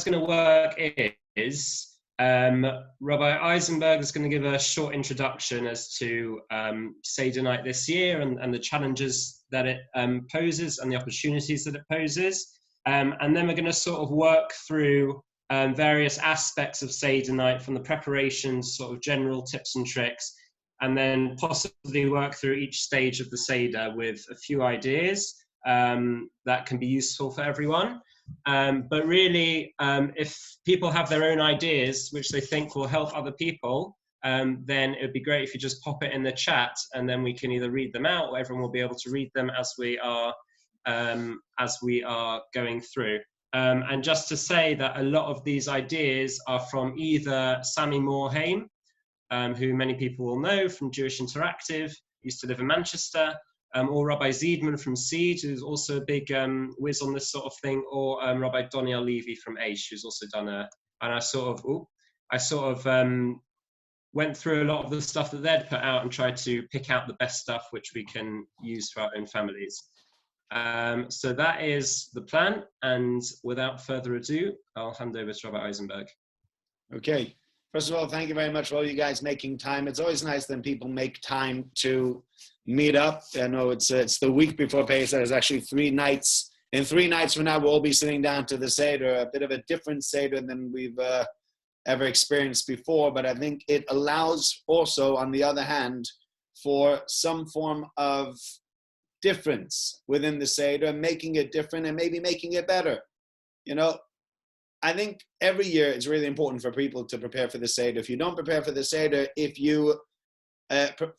going to work is Rabbi Eisenberg is going to give a short introduction as to Seder night this year and the challenges that it poses and the opportunities that it poses. And then we're going to sort of work through various aspects of Seder night, from the preparations, sort of general tips and tricks, and then possibly work through each stage of the Seder with a few ideas that can be useful for everyone. But really, if people have their own ideas which they think will help other people, then it would be great if you just pop it in the chat, and then we can either read them out, or everyone will be able to read them as we are going through. And just to say that a lot of these ideas are from either Sami Morhaim, who many people will know from Jewish Interactive, used to live in Manchester, or Rabbi Ziedman from Seed, who's also a big whiz on this sort of thing, or Rabbi Doniel Levy from Aish, who's also done and I sort of went through a lot of the stuff that they'd put out and tried to pick out the best stuff which we can use for our own families. So that is the plan, and without further ado, I'll hand over to Rabbi Eisenberg. Okay. First of all, thank you very much for all you guys making time. It's always nice when people make time to meet up. I know it's the week before Pesach. It's actually 3 nights. In 3 nights from now, we'll all be sitting down to the Seder, a bit of a different Seder than we've ever experienced before. But I think it allows also, on the other hand, for some form of difference within the Seder, making it different and maybe making it better. You know, I think every year it's really important for people to prepare for the Seder. If you don't prepare for the Seder, if you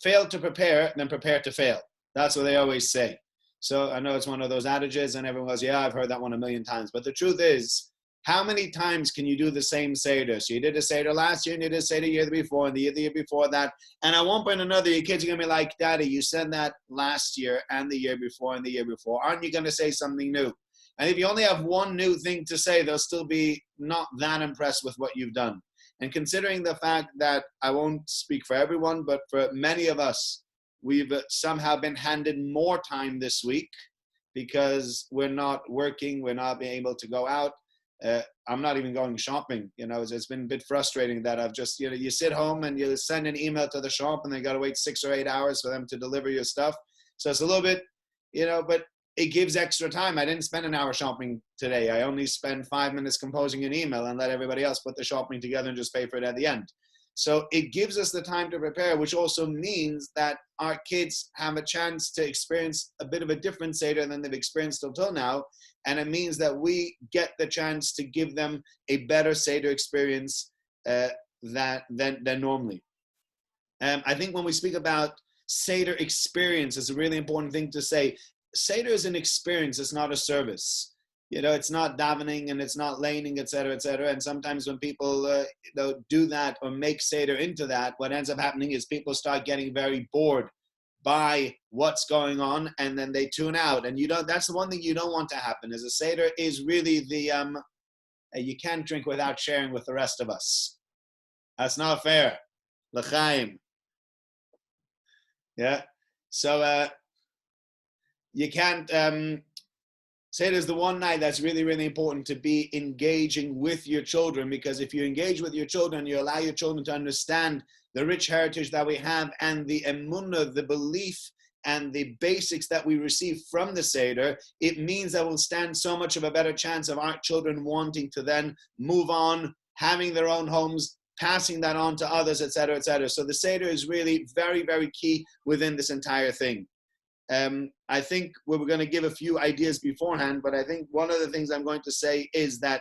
fail to prepare, then prepare to fail. That's what they always say. So I know it's one of those adages, and everyone goes, yeah, I've heard that one 1,000,000 times. But the truth is, how many times can you do the same Seder? So you did a Seder last year, and you did a Seder the year before, and the year before that. And at one point or another, your kids are going to be like, Daddy, you said that last year and the year before and the year before. Aren't you going to say something new? And if you only have one new thing to say, they'll still be not that impressed with what you've done. And considering the fact that, I won't speak for everyone, but for many of us, we've somehow been handed more time this week because we're not working, we're not being able to go out. I'm not even going shopping. You know, it's been a bit frustrating that I've just, you know, you sit home and you send an email to the shop and they got to wait 6 or 8 hours for them to deliver your stuff. So it's a little bit, you know, but it gives extra time. I didn't spend an hour shopping today. I only spent 5 minutes composing an email and let everybody else put the shopping together and just pay for it at the end. So it gives us the time to prepare, which also means that our kids have a chance to experience a bit of a different Seder than they've experienced until now. And it means that we get the chance to give them a better Seder experience than normally. I think when we speak about Seder experience, it's a really important thing to say. Seder is an experience, it's not a service. You know, it's not davening and it's not laning, etc., etc. And sometimes when people do that or make Seder into that, what ends up happening is people start getting very bored by what's going on, and then they tune out. And that's the one thing you don't want to happen. Is a Seder is really the you can't drink without sharing with the rest of us. That's not fair. L'chaim. Yeah. So you can't. Seder is the one night that's really, really important to be engaging with your children, because if you engage with your children, you allow your children to understand the rich heritage that we have and the emunah, the belief and the basics that we receive from the Seder, it means that we'll stand so much of a better chance of our children wanting to then move on, having their own homes, passing that on to others, etc., etc. So the Seder is really very, very key within this entire thing. I think we were going to give a few ideas beforehand, but I think one of the things I'm going to say is that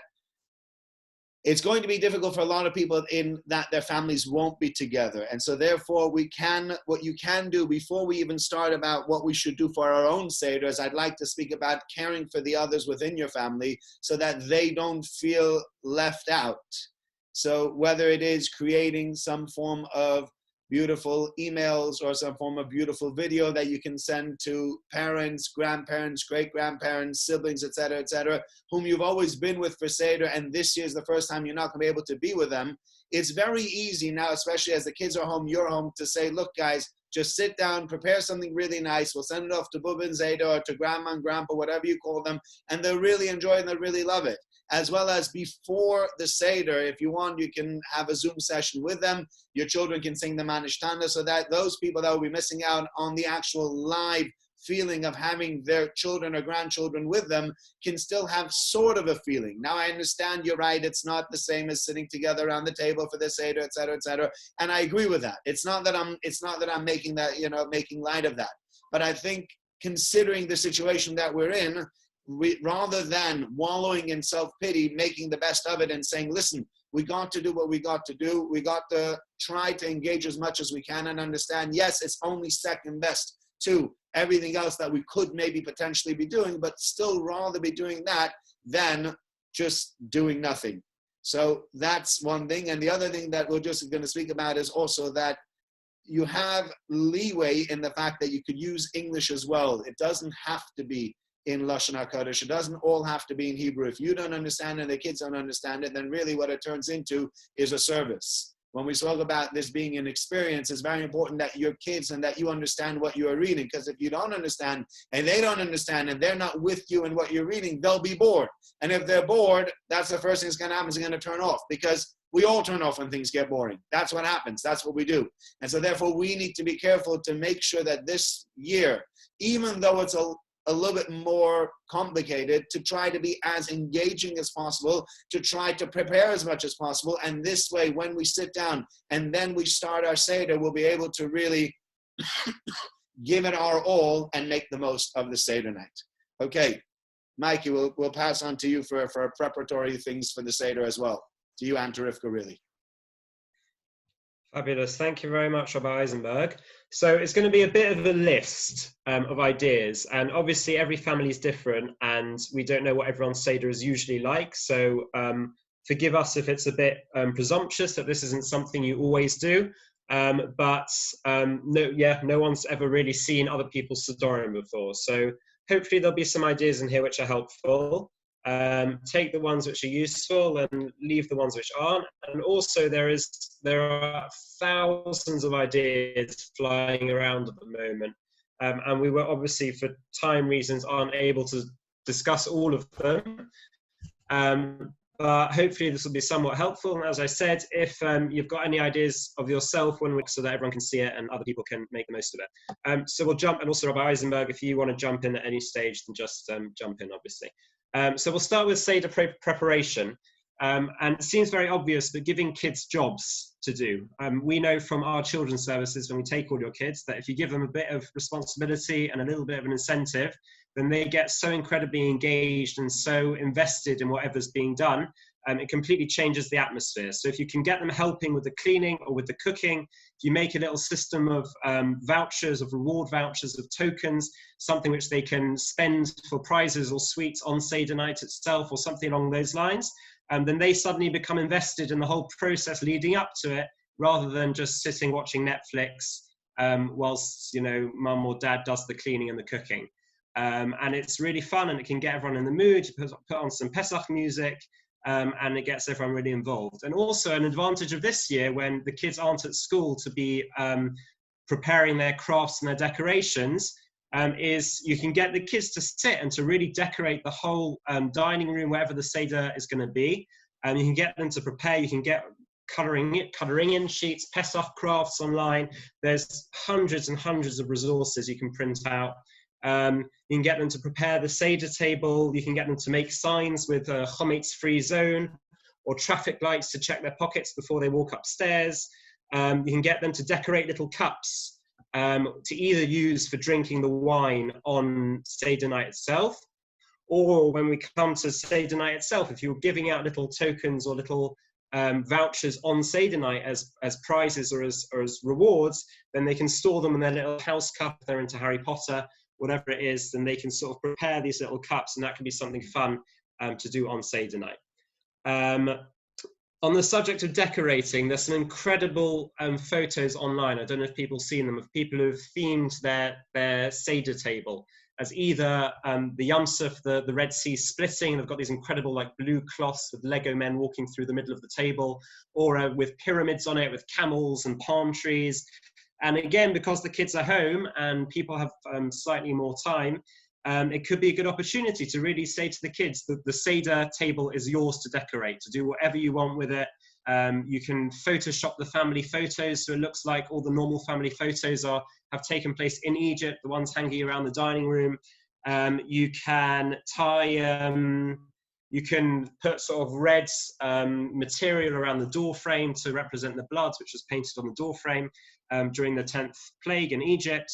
it's going to be difficult for a lot of people in that their families won't be together. And so therefore what you can do before we even start about what we should do for our own Seders, I'd like to speak about caring for the others within your family so that they don't feel left out. So whether it is creating some form of beautiful emails or some form of beautiful video that you can send to parents, grandparents, great-grandparents, siblings, etc., whom you've always been with for Seder, and this year is the first time you're not going to be able to be with them. It's very easy now, especially as the kids are home, you're home, to say, look, guys, just sit down, prepare something really nice. We'll send it off to Bubba and Zayda or to Grandma and Grandpa, whatever you call them, and they'll really enjoy it and they'll really love it. as well as before the Seder. If you want, you can have a Zoom session with them. Your children can sing the Manishtanda, so that those people that will be missing out on the actual live feeling of having their children or grandchildren with them can still have sort of a feeling. Now, I understand you're right. It's not the same as sitting together around the table for the Seder, et cetera, et cetera. And I agree with that. It's not that I'm making that, making light of that. But I think considering the situation that we're in, rather than wallowing in self-pity, making the best of it and saying, listen, we got to do what we got to do. We got to try to engage as much as we can and understand, yes, it's only second best to everything else that we could maybe potentially be doing, but still rather be doing that than just doing nothing. So that's one thing. And the other thing that we're just going to speak about is also that you have leeway in the fact that you could use English as well. It doesn't have to be in Lashon HaKodesh. It doesn't all have to be in Hebrew. If you don't understand it and the kids don't understand it, then really what it turns into is a service. When we talk about this being an experience, it's very important that your kids and that you understand what you are reading. Because if you don't understand and they don't understand and they're not with you in what you're reading, they'll be bored. And if they're bored, that's the first thing that's going to happen, is they're going to turn off. Because we all turn off when things get boring. That's what happens. That's what we do. And so therefore, we need to be careful to make sure that this year, even though it's a little bit more complicated, to try to be as engaging as possible, to try to prepare as much as possible. And this way, when we sit down and then we start our Seder, we'll be able to really give it our all and make the most of the Seder night. Okay, Mikey, we'll pass on to you for preparatory things for the Seder as well. To you and to Rivka, really. Fabulous. Thank you very much, Rabbi Eisenberg. So it's going to be a bit of a list of ideas. And obviously, every family is different, and we don't know what everyone's Seder is usually like. So forgive us if it's a bit presumptuous that this isn't something you always do. But no one's ever really seen other people's Sidorim before. So hopefully there'll be some ideas in here which are helpful. Take the ones which are useful and leave the ones which aren't. And also there are thousands of ideas flying around at the moment. And we were obviously, for time reasons, aren't able to discuss all of them. But hopefully this will be somewhat helpful. And as I said, if you've got any ideas of yourself, so that everyone can see it and other people can make the most of it. So we'll jump, and also Rabbi Eisenberg, if you want to jump in at any stage, then just jump in, obviously. So we'll start with Seder preparation. And it seems very obvious, but giving kids jobs to do. We know from our children's services, when we take all your kids, that if you give them a bit of responsibility and a little bit of an incentive, then they get so incredibly engaged and so invested in whatever's being done. It completely changes the atmosphere. So if you can get them helping with the cleaning or with the cooking, if you make a little system of vouchers, of reward vouchers, of tokens, something which they can spend for prizes or sweets on Seder night itself or something along those lines, then they suddenly become invested in the whole process leading up to it, rather than just sitting watching Netflix whilst mum or dad does the cleaning and the cooking. And it's really fun, and it can get everyone in the mood. You put on some Pesach music, and it gets everyone really involved. And also an advantage of this year, when the kids aren't at school to be preparing their crafts and their decorations, is you can get the kids to sit and to really decorate the whole dining room, wherever the Seder is going to be. And you can get them to prepare. You can get coloring in sheets, Pesach crafts online. There's hundreds and hundreds of resources you can print out. You can get them to prepare the Seder table. You can get them to make signs with a chametz-free zone, or traffic lights to check their pockets before they walk upstairs. You can get them to decorate little cups to either use for drinking the wine on Seder night itself, or when we come to Seder night itself, if you're giving out little tokens or little vouchers on Seder night as prizes or as rewards, then they can store them in their little house cup. If they're into Harry Potter, whatever it is, then they can sort of prepare these little cups, and that can be something fun to do on Seder night. On the subject of decorating, there's some incredible photos online. I don't know if people have seen them, of people who've themed their Seder table as either the Yam Suf, the Red Sea splitting. They've got these incredible like blue cloths with Lego men walking through the middle of the table, or with pyramids on it, with camels and palm trees. And again, because the kids are home and people have slightly more time, it could be a good opportunity to really say to the kids that the Seder table is yours to decorate, to do whatever you want with it. You can Photoshop the family photos, so it looks like all the normal family photos have taken place in Egypt, the ones hanging around the dining room. You can you can put sort of red material around the door frame to represent the blood, which was painted on the door frame during the 10th plague in Egypt.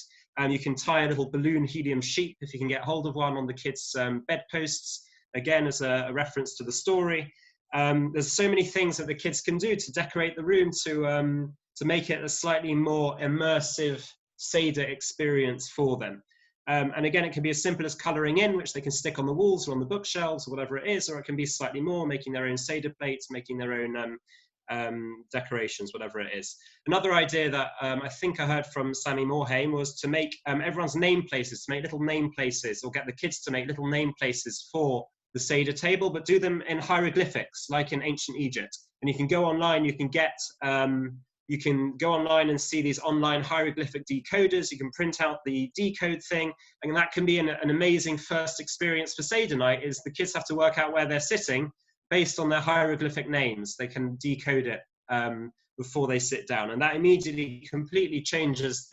You can tie a little balloon helium sheep, if you can get hold of one, on the kids' bedposts, again as a reference to the story. There's so many things that the kids can do to decorate the room to make it a slightly more immersive Seder experience for them. And again, it can be as simple as colouring in, which they can stick on the walls or on the bookshelves or whatever it is, or it can be slightly more, making their own Seder plates, making their own decorations, whatever it is. Another idea that I think I heard from Sammy Morhaime was to make everyone's name places, to make little name places, or get the kids to make little name places for the Seder table, but do them in hieroglyphics, like in ancient Egypt. And you can go online, you can go online and see these online hieroglyphic decoders. You can print out the decode thing, and that can be an amazing first experience for Seder night, is the kids have to work out where they're sitting based on their hieroglyphic names. They can decode it before they sit down, and that immediately completely changes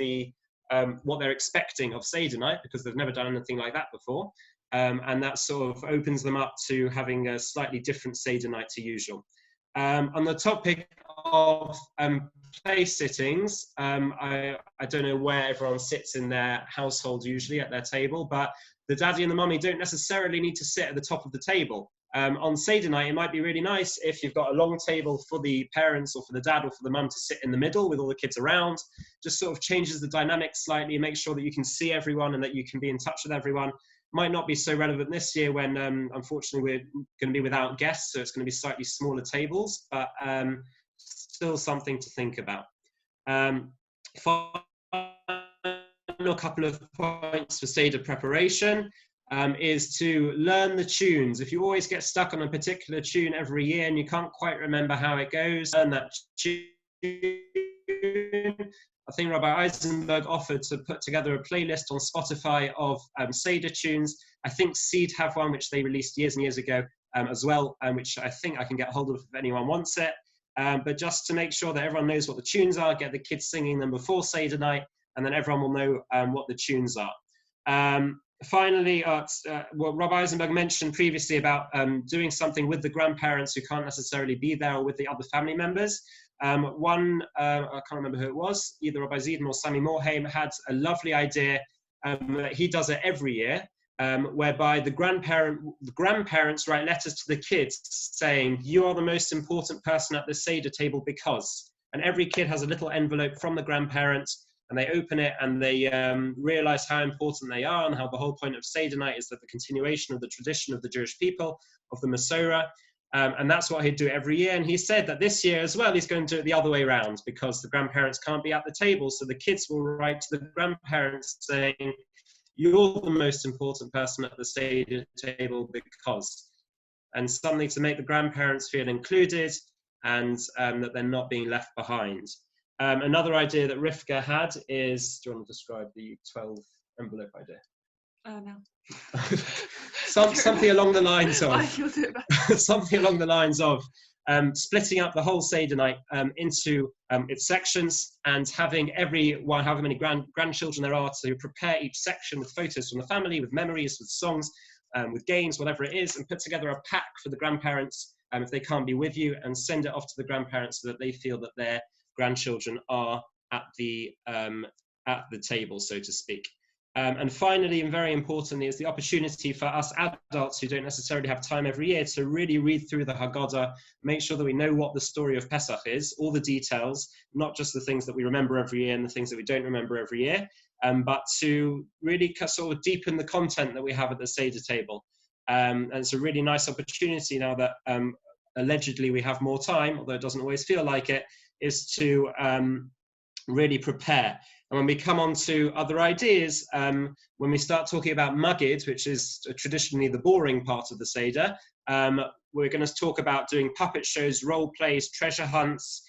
what they're expecting of Seder night, because they've never done anything like that before. And that sort of opens them up to having a slightly different Seder night to usual. On the topic of place sittings, I don't know where everyone sits in their household usually at their table, but the daddy and the mummy don't necessarily need to sit at the top of the table. On Seder night, it might be really nice if you've got a long table for the parents or for the dad or for the mum to sit in the middle with all the kids around. Just sort of changes the dynamic slightly, and makes sure that you can see everyone and that you can be in touch with everyone. Might not be so relevant this year when, unfortunately, we're going to be without guests, so it's going to be slightly smaller tables, but still something to think about. Final couple of points for Seder preparation is to learn the tunes. If you always get stuck on a particular tune every year and you can't quite remember how it goes, learn that tune. I think Rabbi Eisenberg offered to put together a playlist on Spotify of Seder tunes. I think Seed have one, which they released years and years ago as well, which I think I can get hold of if anyone wants it. But just to make sure that everyone knows what the tunes are, get the kids singing them before Seder night, and then everyone will know what the tunes are. Finally, what Rabbi Eisenberg mentioned previously about doing something with the grandparents who can't necessarily be there, or with the other family members. I can't remember who it was, either Rabbi Zidon or Sammy Morhaime, had a lovely idea. He does it every year, whereby the grandparents write letters to the kids saying, "You are the most important person at the Seder table because," and every kid has a little envelope from the grandparents, and they open it and they realize how important they are, and how the whole point of Seder night is that the continuation of the tradition of the Jewish people, of the Masorah. And that's what he'd do every year. And he said that this year as well, he's going to do it the other way around, because the grandparents can't be at the table. So the kids will write to the grandparents saying, "You're the most important person at the Seder table because," and something to make the grandparents feel included and that they're not being left behind. Another idea that Rivka had is, do you want to describe the 12 envelope idea? No. Something along the lines of something along the lines of splitting up the whole Seder night into its sections, and having everyone, however many grandchildren there are, to prepare each section with photos from the family, with memories, with songs, with games, whatever it is, and put together a pack for the grandparents if they can't be with you, and send it off to the grandparents so that they feel that their grandchildren are at the table, so to speak. And finally, and very importantly, is the opportunity for us adults who don't necessarily have time every year to really read through the Haggadah, make sure that we know what the story of Pesach is, all the details, not just the things that we remember every year and the things that we don't remember every year, but to really sort of deepen the content that we have at the Seder table. And it's a really nice opportunity now that allegedly we have more time, although it doesn't always feel like it, is to really prepare. And when we come on to other ideas, when we start talking about Magid, which is traditionally the boring part of the Seder, we're going to talk about doing puppet shows, role plays, treasure hunts,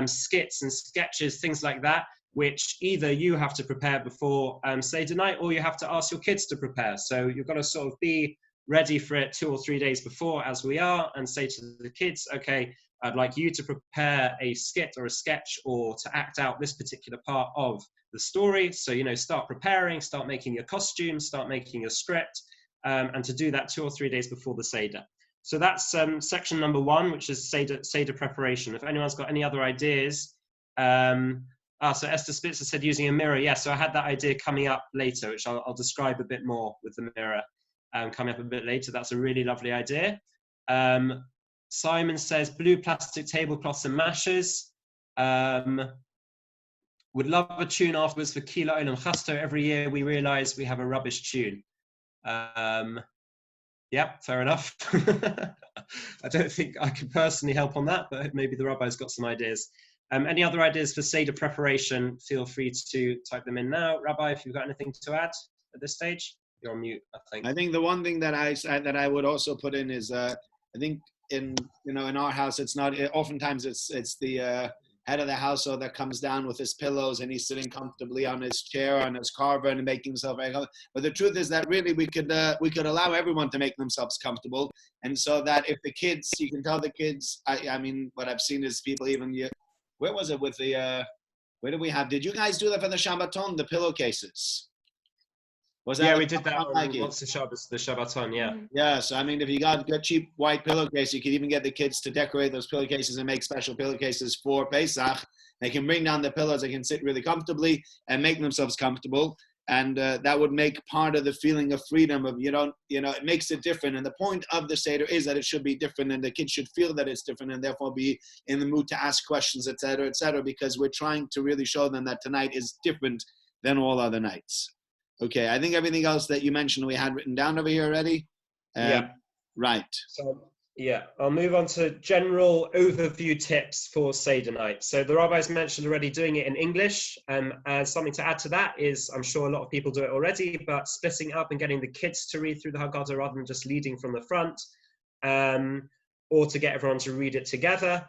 skits and sketches, things like that. which either you have to prepare before Seder night, or you have to ask your kids to prepare. So you've got to sort of be ready for it 2 or 3 days before, as we are, and say to the kids, okay, I'd like you to prepare a skit or a sketch or to act out this particular part of the story. So, start preparing, start making your costumes, start making your script, and to do that 2 or 3 days before the Seder. So that's section number 1, which is Seder preparation. If anyone's got any other ideas. So Esther Spitzer said using a mirror. Yeah, so I had that idea coming up later, which I'll describe a bit more with the mirror coming up a bit later. That's a really lovely idea. Simon says blue plastic tablecloths and mashers. Would love a tune afterwards for Kila Olam Chasto. Every year we realize we have a rubbish tune. Yeah, fair enough. I don't think I can personally help on that, but maybe the rabbi's got some ideas. Any other ideas for Seder preparation? Feel free to type them in now. Rabbi, if you've got anything to add at this stage, you're on mute, I think. I think the one thing that I would also put in is I think in our house oftentimes it's the head of the household that comes down with his pillows and he's sitting comfortably on his chair on his carver and making himself very comfortable. But the truth is that really we could allow everyone to make themselves comfortable, and so that if the kids, you can tell the kids. I mean, what I've seen is people even. Where was it with the? Where did we have? Did you guys do that for the Shabbaton? The pillowcases. Was that? Yeah, we did that once the Shabbaton. Yeah. Yeah. So I mean, if you got cheap white pillowcase, you could even get the kids to decorate those pillowcases and make special pillowcases for Pesach. They can bring down the pillows. They can sit really comfortably and make themselves comfortable. And that would make part of the feeling of freedom of, it makes it different. And the point of the Seder is that it should be different, and the kids should feel that it's different and therefore be in the mood to ask questions, et cetera, because we're trying to really show them that tonight is different than all other nights. Okay, I think everything else that you mentioned we had written down over here already. Yeah. Right. So, yeah, I'll move on to general overview tips for Seder night. So the rabbis mentioned already doing it in English. As something to add to that is, I'm sure a lot of people do it already, but splitting up and getting the kids to read through the Haggadah rather than just leading from the front, or to get everyone to read it together.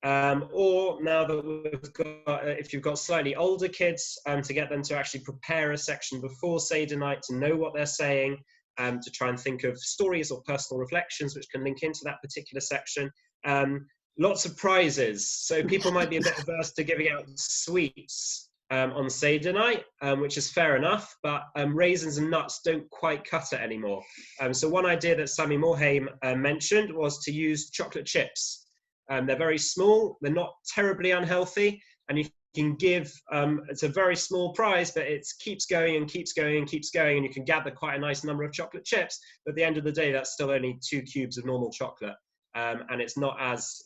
Or now that we've got, if you've got slightly older kids, to get them to actually prepare a section before Seder night to know what they're saying, to try and think of stories or personal reflections which can link into that particular section. Lots of prizes. So people might be a bit averse to giving out sweets on Seder night, which is fair enough, but raisins and nuts don't quite cut it anymore. So one idea that Sami Morhaim mentioned was to use chocolate chips. They're very small, they're not terribly unhealthy, and you can give, it's a very small prize, but it keeps going and keeps going and keeps going, and you can gather quite a nice number of chocolate chips, but at the end of the day, that's still only 2 cubes of normal chocolate. And it's not as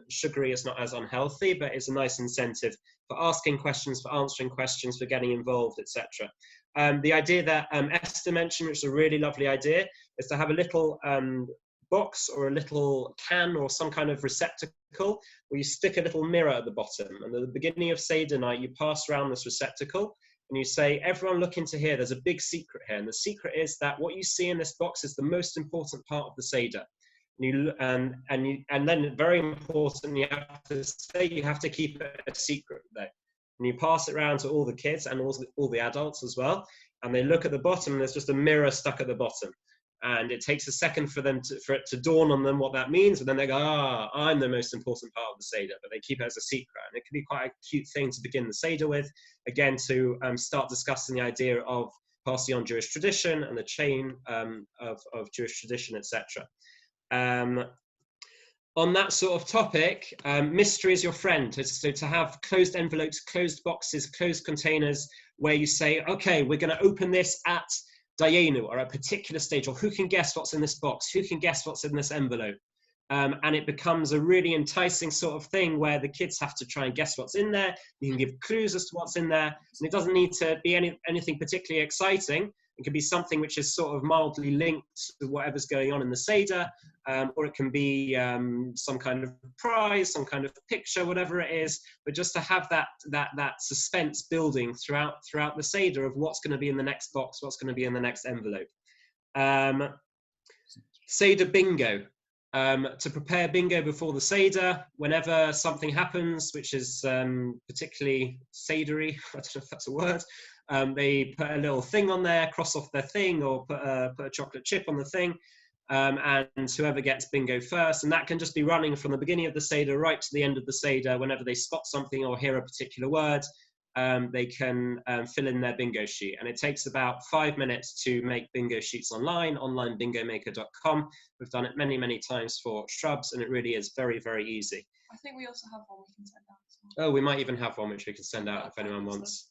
sugary, it's not as unhealthy, but it's a nice incentive for asking questions, for answering questions, for getting involved, etc. The idea that Esther mentioned, which is a really lovely idea, is to have a little box or a little can or some kind of receptacle where you stick a little mirror at the bottom, and at the beginning of Seder night you pass around this receptacle and you say, everyone look into here, there's a big secret here, and the secret is that what you see in this box is the most important part of the Seder. And then very important, you have to say, you have to keep it a secret there, and you pass it around to all the kids and all the adults as well, and they look at the bottom and there's just a mirror stuck at the bottom. And it takes a second for it to dawn on them what that means, and then they go, I'm the most important part of the Seder, but they keep it as a secret. And it can be quite a cute thing to begin the Seder with, again, to start discussing the idea of passing on Jewish tradition and the chain of Jewish tradition, etc. On that sort of topic, mystery is your friend. So to have closed envelopes, closed boxes, closed containers, where you say, okay, we're going to open this at Dayenu, or a particular stage, or who can guess what's in this box, who can guess what's in this envelope, and it becomes a really enticing sort of thing where the kids have to try and guess what's in there. You can give clues as to what's in there, and it doesn't need to be anything particularly exciting. It can be something which is sort of mildly linked to whatever's going on in the Seder, or it can be some kind of prize, some kind of picture, whatever it is. But just to have that suspense building throughout the Seder of what's going to be in the next box, what's going to be in the next envelope. Seder bingo. to prepare bingo before the Seder. Whenever something happens, which is particularly Sedery, I don't know if that's a word, they put a little thing on there, cross off their thing, or put a chocolate chip on the thing, and whoever gets bingo first. And that can just be running from the beginning of the Seder right to the end of the Seder. Whenever they spot something or hear a particular word, they can fill in their bingo sheet. And it takes about 5 minutes to make bingo sheets online, onlinebingomaker.com. We've done it many, many times for shrubs, and it really is very, very easy. I think we also have one we can send out as well. Oh, we might even have one which we can send out if anyone wants.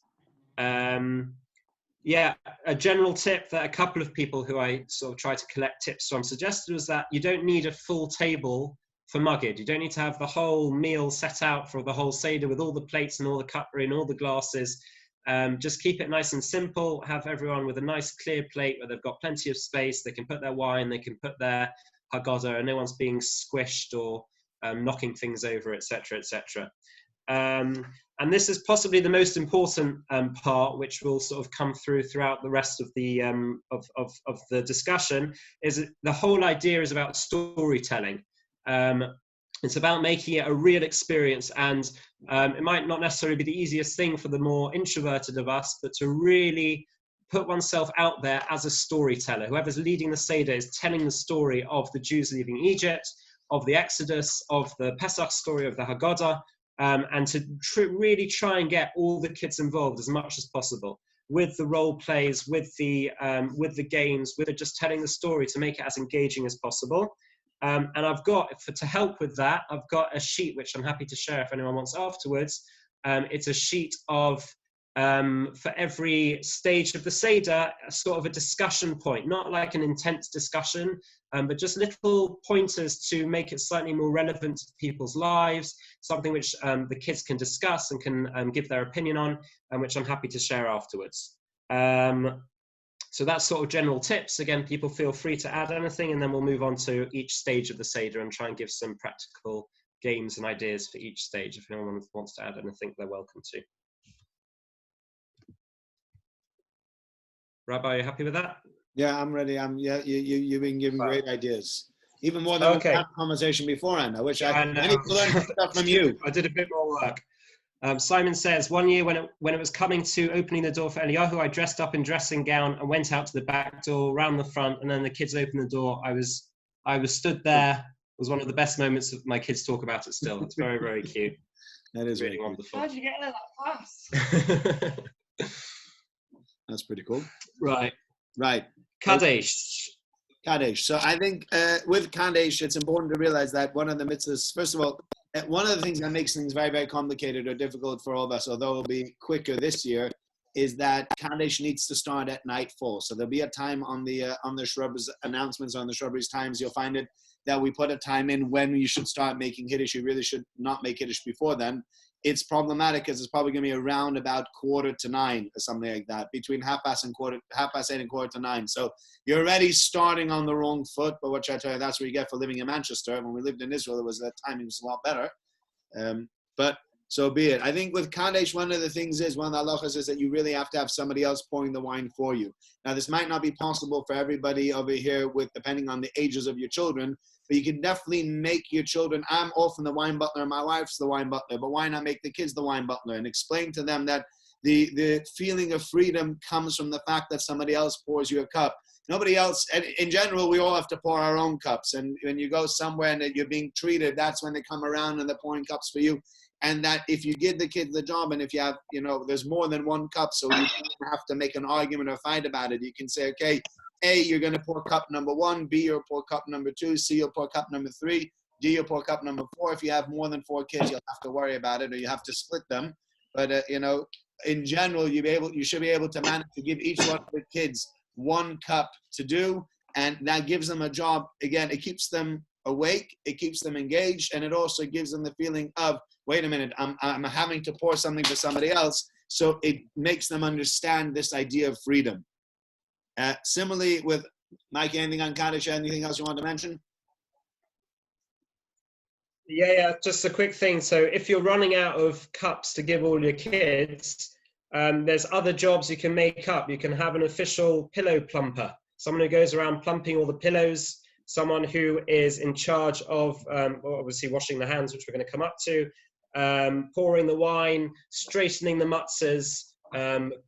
Yeah, a general tip that a couple of people who I sort of try to collect tips from suggested was that you don't need a full table for Mugged. You don't need to have the whole meal set out for the whole Seder with all the plates and all the cutlery and all the glasses. Just keep it nice and simple. Have everyone with a nice clear plate where they've got plenty of space. They can put their wine, they can put their Haggadah, and no one's being squished or knocking things over, etc., etc. And this is possibly the most important part, which will sort of come throughout the rest of the of the discussion. Is the whole idea is about storytelling. It's about making it a real experience, and it might not necessarily be the easiest thing for the more introverted of us, but to really put oneself out there as a storyteller. Whoever's leading the Seder is telling the story of the Jews leaving Egypt, of the Exodus, of the Pesach story, of the Haggadah, and to really try and get all the kids involved as much as possible with the role plays, with the games, with just telling the story to make it as engaging as possible. And I've got, to help with that, I've got a sheet which I'm happy to share if anyone wants afterwards. It's a sheet of, for every stage of the Seder, sort of a discussion point, not like an intense discussion, but just little pointers to make it slightly more relevant to people's lives, something which the kids can discuss and can give their opinion on, and which I'm happy to share afterwards. So that's sort of general tips. Again, people feel free to add anything, and then we'll move on to each stage of the Seder and try and give some practical games and ideas for each stage. If anyone wants to add anything, they're welcome to. Rabbi, are you happy with that? Yeah, I'm ready. Yeah, you've been giving great ideas. Even more than we had a conversation beforehand. I wish I need to learn stuff from you. I did a bit more work. Simon says, one year when it was coming to opening the door for Eliyahu, I dressed up in dressing gown and went out to the back door, round the front, and then the kids opened the door. I was stood there. It was one of the best moments of my kids talk about it still. It's very, very cute. That is really wonderful. How did you get there that fast? That's pretty cool. Right. Kadesh. So I think with Kadesh, it's important to realize that one of the mitzvahs, first of all, one of the things that makes things very, very complicated or difficult for all of us, although it'll be quicker this year, is that Kadesh needs to start at nightfall. So there'll be a time on the shrubs announcements, on the shrubberies times, you'll find it that we put a time in when you should start making Kiddush. You really should not make Kiddush before then. It's problematic because it's probably going to be around about 8:45 or something like that, between 8:30 and 8:45. So you're already starting on the wrong foot, but what I tell you, that's what you get for living in Manchester. When we lived in Israel, the timing was a lot better. But so be it. I think with Kadesh, one of the things is, one of the halachas is that you really have to have somebody else pouring the wine for you. Now, this might not be possible for everybody over here, depending on the ages of your children, but you can definitely make your children, I'm often the wine butler, my wife's the wine butler, but why not make the kids the wine butler and explain to them that the feeling of freedom comes from the fact that somebody else pours you a cup. Nobody else, and in general, we all have to pour our own cups. And when you go somewhere and you're being treated, that's when they come around and they're pouring cups for you. And that if you give the kids the job, and if you have, there's more than one cup, so you don't have to make an argument or fight about it. You can say, okay, A, you're going to pour cup number 1, B, you'll pour cup number 2, C, you'll pour cup number 3, D, you'll pour cup number 4. If you have more than 4 kids, you'll have to worry about it, or you have to split them. But, in general, you should be able to manage to give each one of the kids 1 cup to do, and that gives them a job. Again, it keeps them awake, it keeps them engaged, and it also gives them the feeling of, wait a minute, I'm having to pour something for somebody else, so it makes them understand this idea of freedom. Similarly with Mike, anything on Kaddish, anything else you want to mention? Yeah, just a quick thing. So if you're running out of cups to give all your kids, there's other jobs you can make up. You can have an official pillow plumper, someone who goes around plumping all the pillows someone who is in charge of obviously washing the hands, which we're going to come up to, pouring the wine, straightening the matzahs,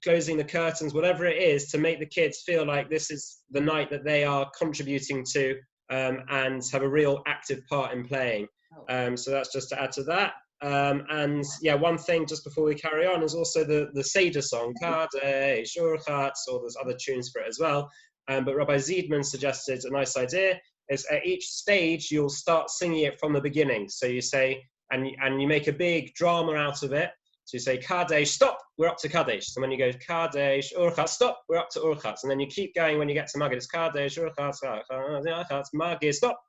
closing the curtains, whatever it is, to make the kids feel like this is the night that they are contributing to, and have a real active part in playing. So that's just to add to that. And yeah, one thing just before we carry on is also the Seder song, Kadesh, Urchatz, or there's other tunes for it as well. But Rabbi Ziedman suggested a nice idea is at each stage you'll start singing it from the beginning. So you say, and you make a big drama out of it. So you say Kadesh, stop, we're up to Kadesh. So when you go Kadesh, Urchatz, stop, we're up to Urchatz. And then you keep going when you get to Magid. It's Kadesh, Urchatz, Magid, stop.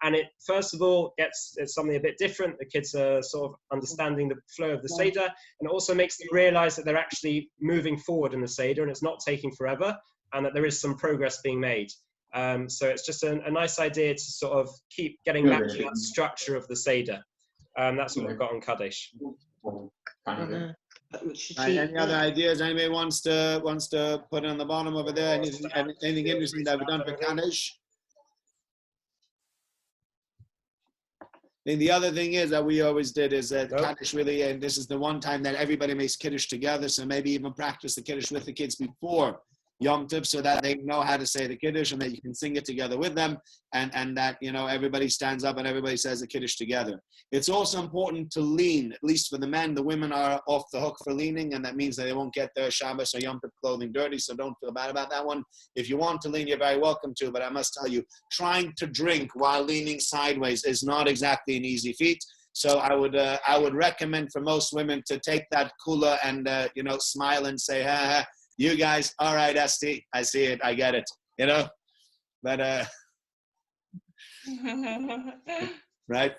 And it, first of all, it's something a bit different. The kids are sort of understanding the flow of the Seder, and it also makes them realize that they're actually moving forward in the Seder and it's not taking forever, and that there is some progress being made. So it's just a nice idea to sort of keep getting back to that structure of the Seder. That's what we've got on Kaddish. Any other ideas? Anybody wants to put it on the bottom over there? Anything interesting that we've done for Kaddish? And the other thing is that we always did is that Kaddish really, and this is the one time that everybody makes Kiddush together, so maybe even practice the Kiddush with the kids before Yom Tov so that they know how to say the Kiddush and that you can sing it together with them, and that, you know, everybody stands up and everybody says the Kiddush together. It's also important to lean, at least for the men. The women are off the hook for leaning, and that means that they won't get their Shabbos or Yom Tov clothing dirty, so don't feel bad about that one. If you want to lean, you're very welcome to, but I must tell you, trying to drink while leaning sideways is not exactly an easy feat. So I would recommend for most women to take that kula and you know, smile and say, ha ha. You guys, all right, Esti, I see it, I get it, you know, but right,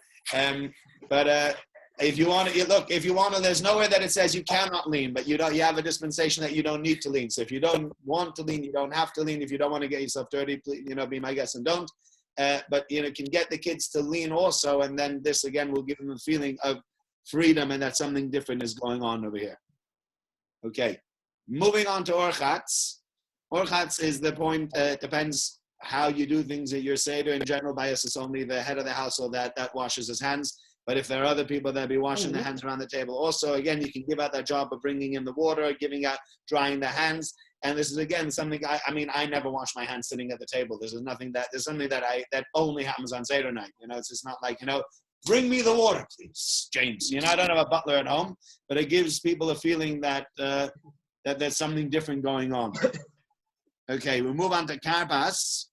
but if you want to, look, if you want to, there's nowhere that it says you cannot lean, but you have a dispensation that you don't need to lean. So if you don't want to lean, you don't have to lean. If you don't want to get yourself dirty, please, you know, be my guest and don't. But you know, can get the kids to lean also, and then this again will give them a feeling of freedom and that something different is going on over here. Okay. Moving on to Orchatz. Orchatz is the point, depends how you do things at your Seder. In general, by us, it's only the head of the household that washes his hands. But if there are other people that be washing their hands around the table also, again, you can give out that job of bringing in the water, giving out, drying the hands. And this is, again, something, I mean, I never wash my hands sitting at the table. There's something that only happens on Seder night. You know, it's just not like, you know, bring me the water, please, James. You know, I don't have a butler at home, but it gives people a feeling that that there's something different going on. Okay, we move on to karpas.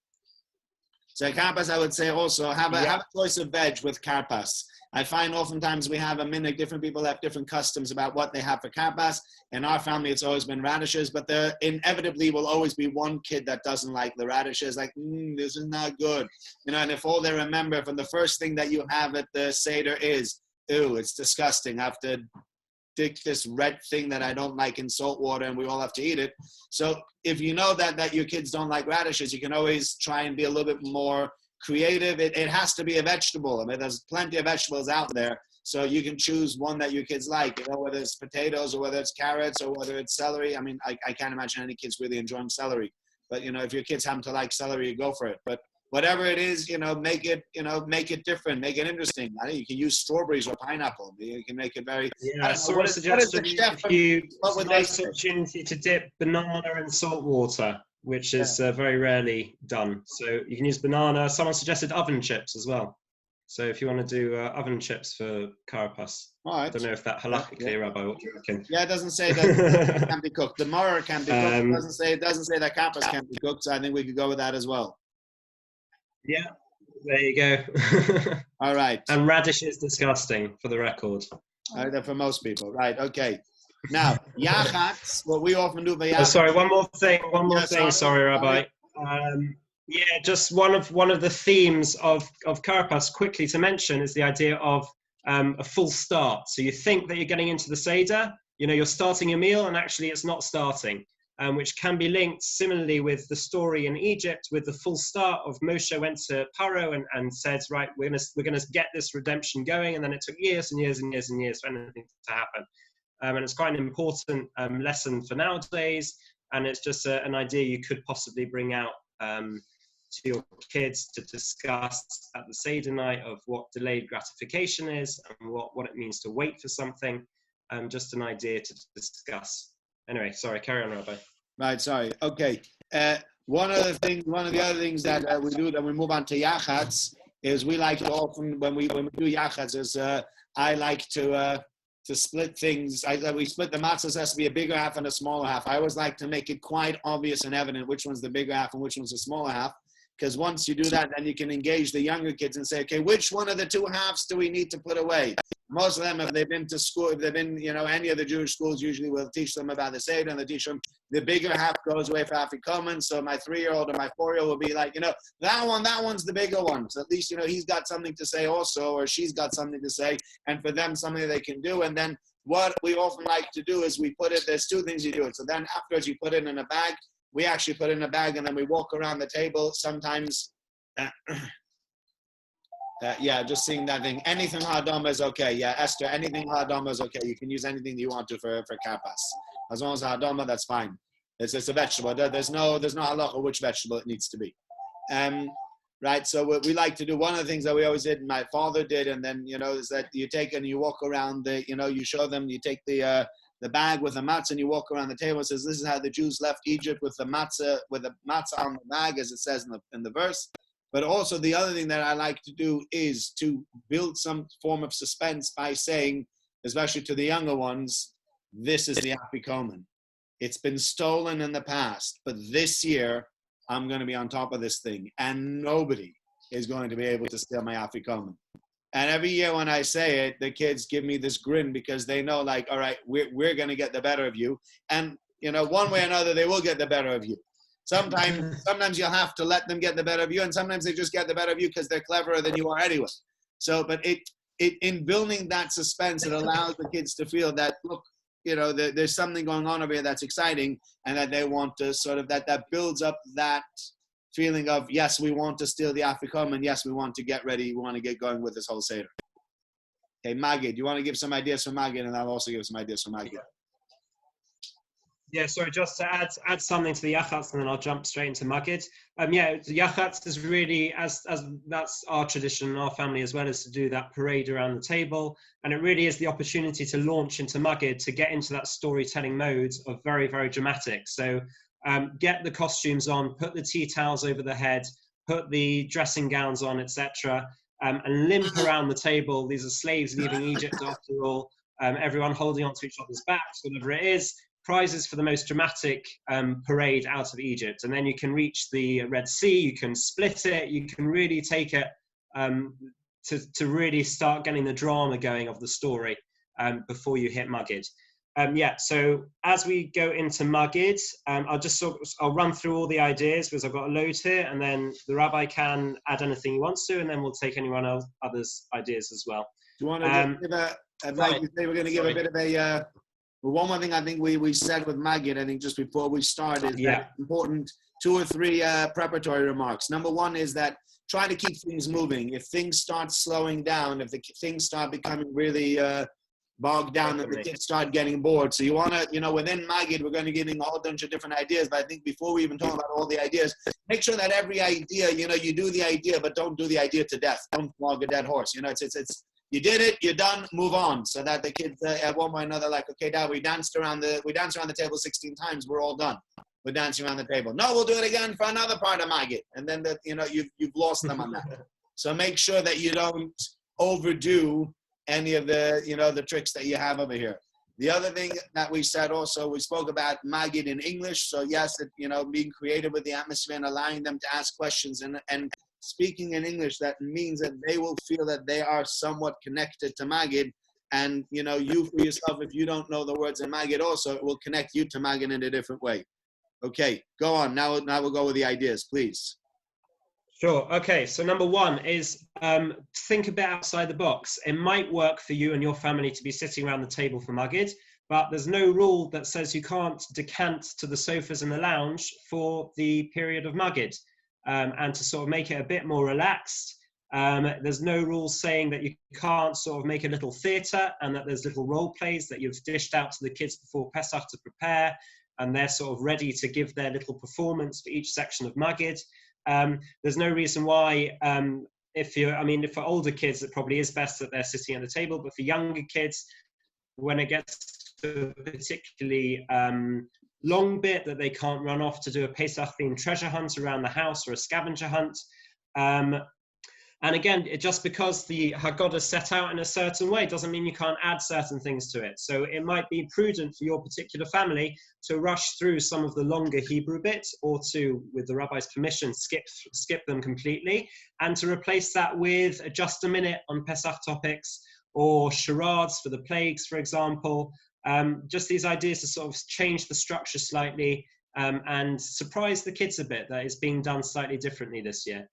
So karpas, I would say also have a choice of veg with karpas. I find oftentimes we have a minute, different people have different customs about what they have for karpas. In our family, it's always been radishes, but there inevitably will always be one kid that doesn't like the radishes, like, this is not good. You know, and if all they remember from the first thing that you have at the Seder is, ew, it's disgusting, I have to stick this red thing that I don't like in salt water and we all have to eat it. So if you know that your kids don't like radishes, you can always try and be a little bit more creative. It has to be a vegetable. I mean, there's plenty of vegetables out there. So you can choose one that your kids like, you know, whether it's potatoes or whether it's carrots or whether it's celery. I mean, I can't imagine any kids really enjoying celery. But, you know, if your kids happen to like celery, you go for it. But whatever it is, you know, make it different, make it interesting. I think you can use strawberries or pineapple. You can make it very. Yeah, so I suggested it's a nice opportunity to dip banana in salt water, which is very rarely done. So you can use banana. Someone suggested oven chips as well. So if you want to do oven chips for karpas, right. I don't know if that halakhically, Rabbi, what do you reckon? Yeah, it doesn't say that it can be cooked. The maror can be cooked. It doesn't say that karpas can be cooked. So I think we could go with that as well. Yeah, there you go. All right. And radish is disgusting, for the record. For most people, right? Okay. Now, yachatz, what we often do by yachatz. Oh, sorry, one more thing. Sorry, Rabbi. Yeah, just one of the themes of karpas quickly to mention is the idea of a full start. So you think that you're getting into the Seder, you know, you're starting your meal, and actually it's not starting. Which can be linked similarly with the story in Egypt, with the full start of Moshe went to Paro and said, right, we're gonna get this redemption going, and then it took years and years and years and years for anything to happen. And it's quite an important lesson for nowadays, and it's just an idea you could possibly bring out to your kids to discuss at the Seder night of what delayed gratification is and what it means to wait for something. Just an idea to discuss. Anyway, sorry, carry on, Rabbi. Right, sorry. Okay. One of the other things that we do, then we move on to yachats, is we like to often, when we do yachats, is I like to split things. We split the matzahs, has to be a bigger half and a smaller half. I always like to make it quite obvious and evident which one's the bigger half and which one's the smaller half. Because once you do that, then you can engage the younger kids and say, okay, which one of the two halves do we need to put away? Most of them, if they've been to school, if they've been, any of the Jewish schools, usually will teach them about the Seder, and they teach them the bigger half goes away for Afikomen. So my 3-year-old or my 4-year-old will be like, that one's the bigger one. So at least, he's got something to say also, or she's got something to say, and for them, something they can do. And then what we often like to do is we put it, there's two things you do it. So then afterwards you put it in a bag. We actually put it in a bag and then we walk around the table. Sometimes, just seeing that thing. Anything Hadama is okay. Yeah, Esther, anything Hadama is okay. You can use anything you want to for kapas. As long as Hadama, that's fine. It's a vegetable. There's no halacha which vegetable it needs to be. Right, so what we like to do, one of the things that we always did, my father did, and then, is that you take and you walk around you show them, you take the bag with the matzah and you walk around the table and says, this is how the Jews left Egypt with the matzah on the bag, as it says in the verse. But also the other thing that I like to do is to build some form of suspense by saying, especially to the younger ones, this is the Afikomen. It's been stolen in the past, but this year I'm going to be on top of this thing, and nobody is going to be able to steal my Afikomen. And every year when I say it, the kids give me this grin because they know, like, all right, we're going to get the better of you. And, one way or another, they will get the better of you. Sometimes you'll have to let them get the better of you, and sometimes they just get the better of you because they're cleverer than you are anyway. So, but in building that suspense, it allows the kids to feel that, look, there's something going on over here that's exciting, and that they want to sort of, that builds up that feeling of, yes, we want to steal the Afikomen, and yes, we want to get ready, we want to get going with this whole Seder. Okay, Magid, you want to give some ideas for Magid, and I'll also give some ideas for Magid. Yeah, sorry, just to add something to the Yachats, and then I'll jump straight into Magid. The Yachats is really, as that's our tradition in our family as well, is to do that parade around the table. And it really is the opportunity to launch into Magid, to get into that storytelling mode of very, very dramatic. So get the costumes on, put the tea towels over the head, put the dressing gowns on, etc., and limp around the table. These are slaves leaving Egypt after all, everyone holding onto each other's backs, whatever it is. Prizes for the most dramatic parade out of Egypt. And then you can reach the Red Sea, you can split it, you can really take it to really start getting the drama going of the story before you hit Magid. So as we go into Magid, I'll run through all the ideas because I've got a load here, and then the rabbi can add anything he wants to, and then we'll take others' ideas as well. Do you want to give like you say, we're going to give a bit of a... one more thing I think we said with Magid, I think just before we started, that important 2 or 3 preparatory remarks. Number one is that try to keep things moving. If things start slowing down, if the things start becoming really bogged down, and the kids start getting bored. So you want to, within Magid, we're going to give you a whole bunch of different ideas. But I think before we even talk about all the ideas, make sure that every idea, you do the idea, but don't do the idea to death. Don't flog a dead horse. It's you did it, you're done, move on. So that the kids at one point or another, like, okay, Dad, we danced around the table 16 times, we're all done. We're dancing around the table. No, we'll do it again for another part of Magid. And then you've lost them on that. So make sure that you don't overdo any of the tricks that you have over here. The other thing that we said also, we spoke about Magid in English. So yes, being creative with the atmosphere and allowing them to ask questions and speaking in English, that means that they will feel that they are somewhat connected to Magid. And, you for yourself, if you don't know the words in Magid also, it will connect you to Magid in a different way. Okay, go on. Now we'll go with the ideas, please. Sure. Okay. So number one is think a bit outside the box. It might work for you and your family to be sitting around the table for Magid, but there's no rule that says you can't decant to the sofas in the lounge for the period of Magid. And to sort of make it a bit more relaxed. There's no rules saying that you can't sort of make a little theatre, and that there's little role plays that you've dished out to the kids before Pesach to prepare, and they're sort of ready to give their little performance for each section of Magid. There's no reason why, if for older kids, it probably is best that they're sitting at the table, but for younger kids, when it gets to a particularly long bit that they can't run off to do a Pesach-themed treasure hunt around the house or a scavenger hunt. And again, just because the Haggadah is set out in a certain way doesn't mean you can't add certain things to it. So it might be prudent for your particular family to rush through some of the longer Hebrew bits, or to, with the rabbi's permission, skip them completely, and to replace that with just a minute on Pesach topics, or charades for the plagues, for example. Just these ideas to sort of change the structure slightly and surprise the kids a bit that it's being done slightly differently this year.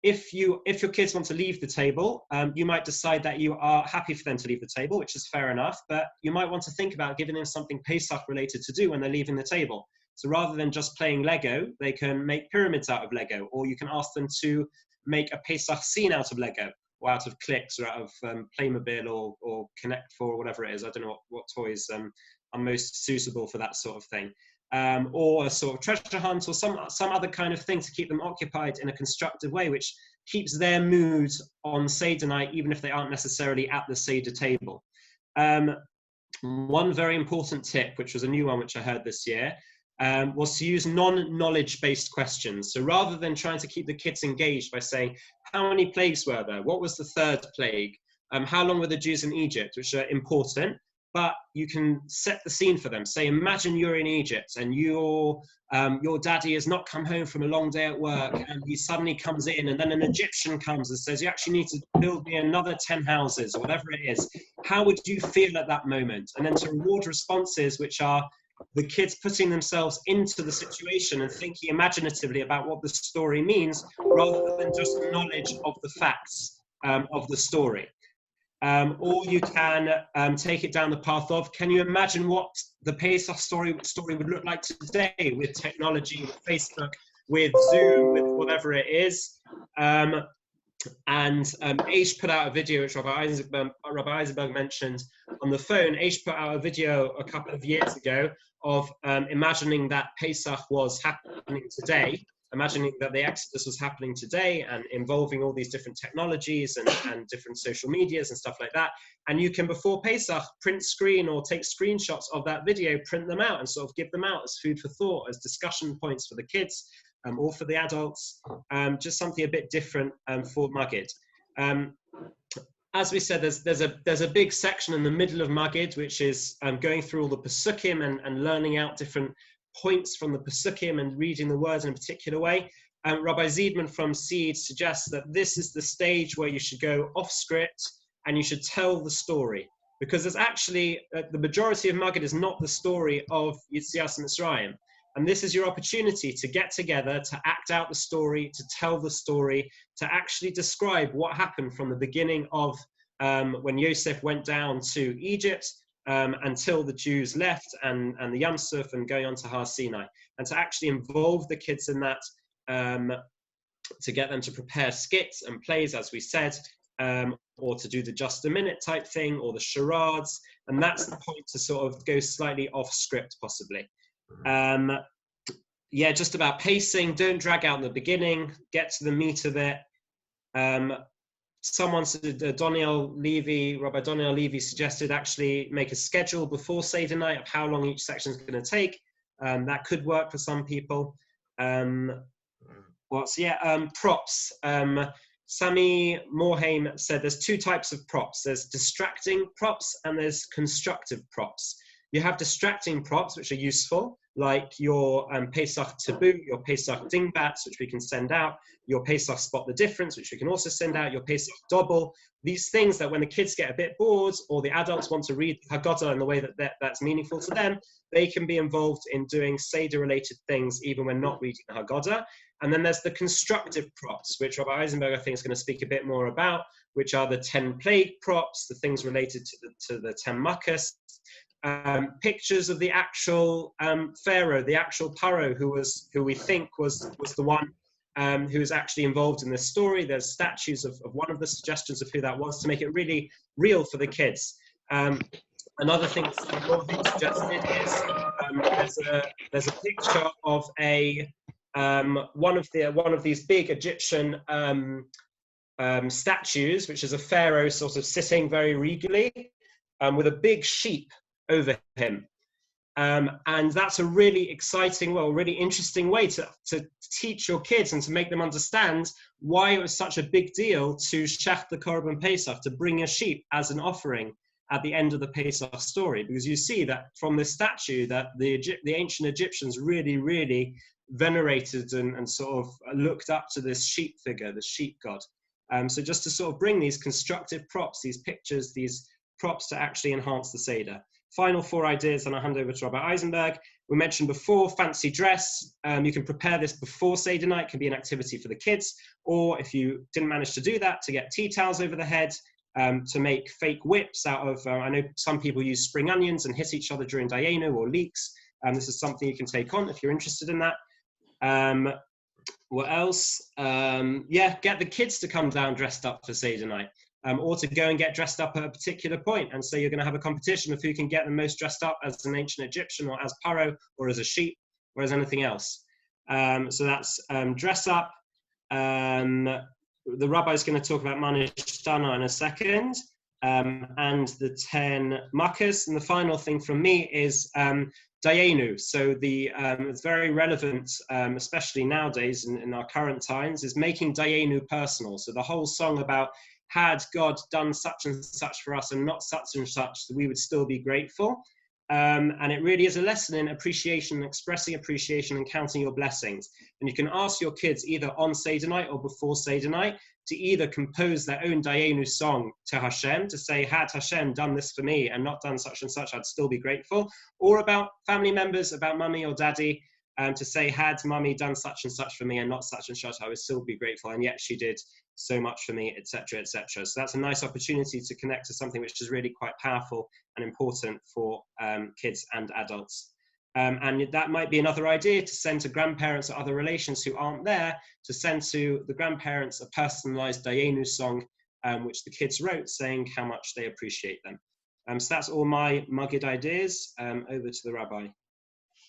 If your kids want to leave the table, you might decide that you are happy for them to leave the table, which is fair enough, but you might want to think about giving them something Pesach related to do when they're leaving the table. So rather than just playing Lego, they can make pyramids out of Lego, or you can ask them to make a Pesach scene out of Lego, or out of Clicks, or out of Playmobil, or Connect 4, or whatever it is. I don't know what toys are most suitable for that sort of thing. Or a sort of treasure hunt, or some other kind of thing to keep them occupied in a constructive way, which keeps their mood on Seder night, even if they aren't necessarily at the Seder table. One very important tip, which was a new one which I heard this year, was to use non-knowledge-based questions. So rather than trying to keep the kids engaged by saying, how many plagues were there? What was the third plague? How long were the Jews in Egypt? Which are important, but you can set the scene for them. Say, imagine you're in Egypt and your daddy has not come home from a long day at work, and he suddenly comes in, and then an Egyptian comes and says, you actually need to build me another 10 houses, or whatever it is. How would you feel at that moment? And then to reward responses which are the kids putting themselves into the situation and thinking imaginatively about what the story means, rather than just knowledge of the facts of the story. Or you can take it down the path of, can you imagine what the Pesach story would look like today with technology, with Facebook, with Zoom, with whatever it is? And Aish put out a video, which Rabbi Eisenberg mentioned on the phone. Aish put out a video a couple of years ago of imagining that Pesach was happening today, imagining that the Exodus was happening today, and involving all these different technologies and different social medias and stuff like that. And you can, before Pesach, print screen or take screenshots of that video, print them out, and sort of give them out as food for thought, as discussion points for the kids or for the adults. Just something a bit different for Magid. As we said, there's a big section in the middle of Magid, which is going through all the Pesukim and learning out different points from the Pesukim and reading the words in a particular way. Rabbi Ziedman from Seed suggests that this is the stage where you should go off script and you should tell the story, because there's actually the majority of Magid is not the story of Yetzias Mitzrayim. And this is your opportunity to get together, to act out the story, to tell the story, to actually describe what happened from the beginning of when Yosef went down to Egypt until the Jews left, and the Yam Suf, and going on to Har Sinai, and to actually involve the kids in that, to get them to prepare skits and plays, as we said, or to do the just a minute type thing, or the charades. And that's the point, to sort of go slightly off script, possibly. Yeah, just about pacing. Don't drag out in the beginning. Get to the meat of it. Someone said, Rabbi Doniel Levy suggested actually make a schedule before Seder night of how long each section is going to take. That could work for some people. Props. Sami Morhaim said there's two types of props. There's distracting props and there's constructive props. You have distracting props, which are useful, like your Pesach taboo, your Pesach dingbats, which we can send out, your Pesach spot the difference, which we can also send out, your Pesach double. These things that when the kids get a bit bored, or the adults want to read Haggadah in the way that's meaningful to them, they can be involved in doing Seder-related things even when not reading the Haggadah. And then there's the constructive props, which Rabbi Eisenberg, I think, is going to speak a bit more about, which are the 10 plague props, the things related to the 10 Makkas, pictures of the actual Pharaoh, the actual Paro, who we think was the one who was actually involved in this story. There's statues of one of the suggestions of who that was, to make it really real for the kids. Another thing that Morhaim suggested is there's a picture of a one of these big Egyptian statues, which is a pharaoh sort of sitting very regally with a big sheep over him. And that's a really exciting, really interesting way to teach your kids and to make them understand why it was such a big deal to shech the Korban Pesach, to bring a sheep as an offering at the end of the Pesach story. Because you see that from this statue that the ancient Egyptians really, really venerated and sort of looked up to this sheep figure, the sheep god. So just to sort of bring these constructive props, these pictures, these props to actually enhance the Seder. Final 4 ideas, and I'll hand over to Rabbi Eisenberg. We mentioned before, fancy dress. You can prepare this before Seder night, can be an activity for the kids, or if you didn't manage to do that, to get tea towels over the head, to make fake whips out of, I know some people use spring onions and hit each other during Dayenu or leeks. This is something you can take on if you're interested in that. What else? Get the kids to come down dressed up for Seder night. Or to go and get dressed up at a particular point. And so you're going to have a competition of who can get the most dressed up as an ancient Egyptian or as Paro or as a sheep or as anything else. So that's dress up. The rabbi is going to talk about Manish Dana in a second. And the 10 makkos. And the final thing from me is Dayenu. So it's very relevant, especially nowadays in our current times, is making Dayenu personal. So the whole song about had God done such and such for us and not such and such, we would still be grateful. And it really is a lesson in appreciation, expressing appreciation and counting your blessings. And you can ask your kids either on Seder night or before Seder night to either compose their own Dayenu song to Hashem, to say, had Hashem done this for me and not done such and such, I'd still be grateful. Or about family members, about mummy or daddy, to say, had mummy done such and such for me and not such and such, I would still be grateful. And yet she did so much for me, etc., etc. So that's a nice opportunity to connect to something which is really quite powerful and important for kids and adults. And that might be another idea, to send to grandparents or other relations who aren't there, to send to the grandparents a personalized Dayenu song, which the kids wrote, saying how much they appreciate them. So that's all my Maggid ideas. Over to the rabbi.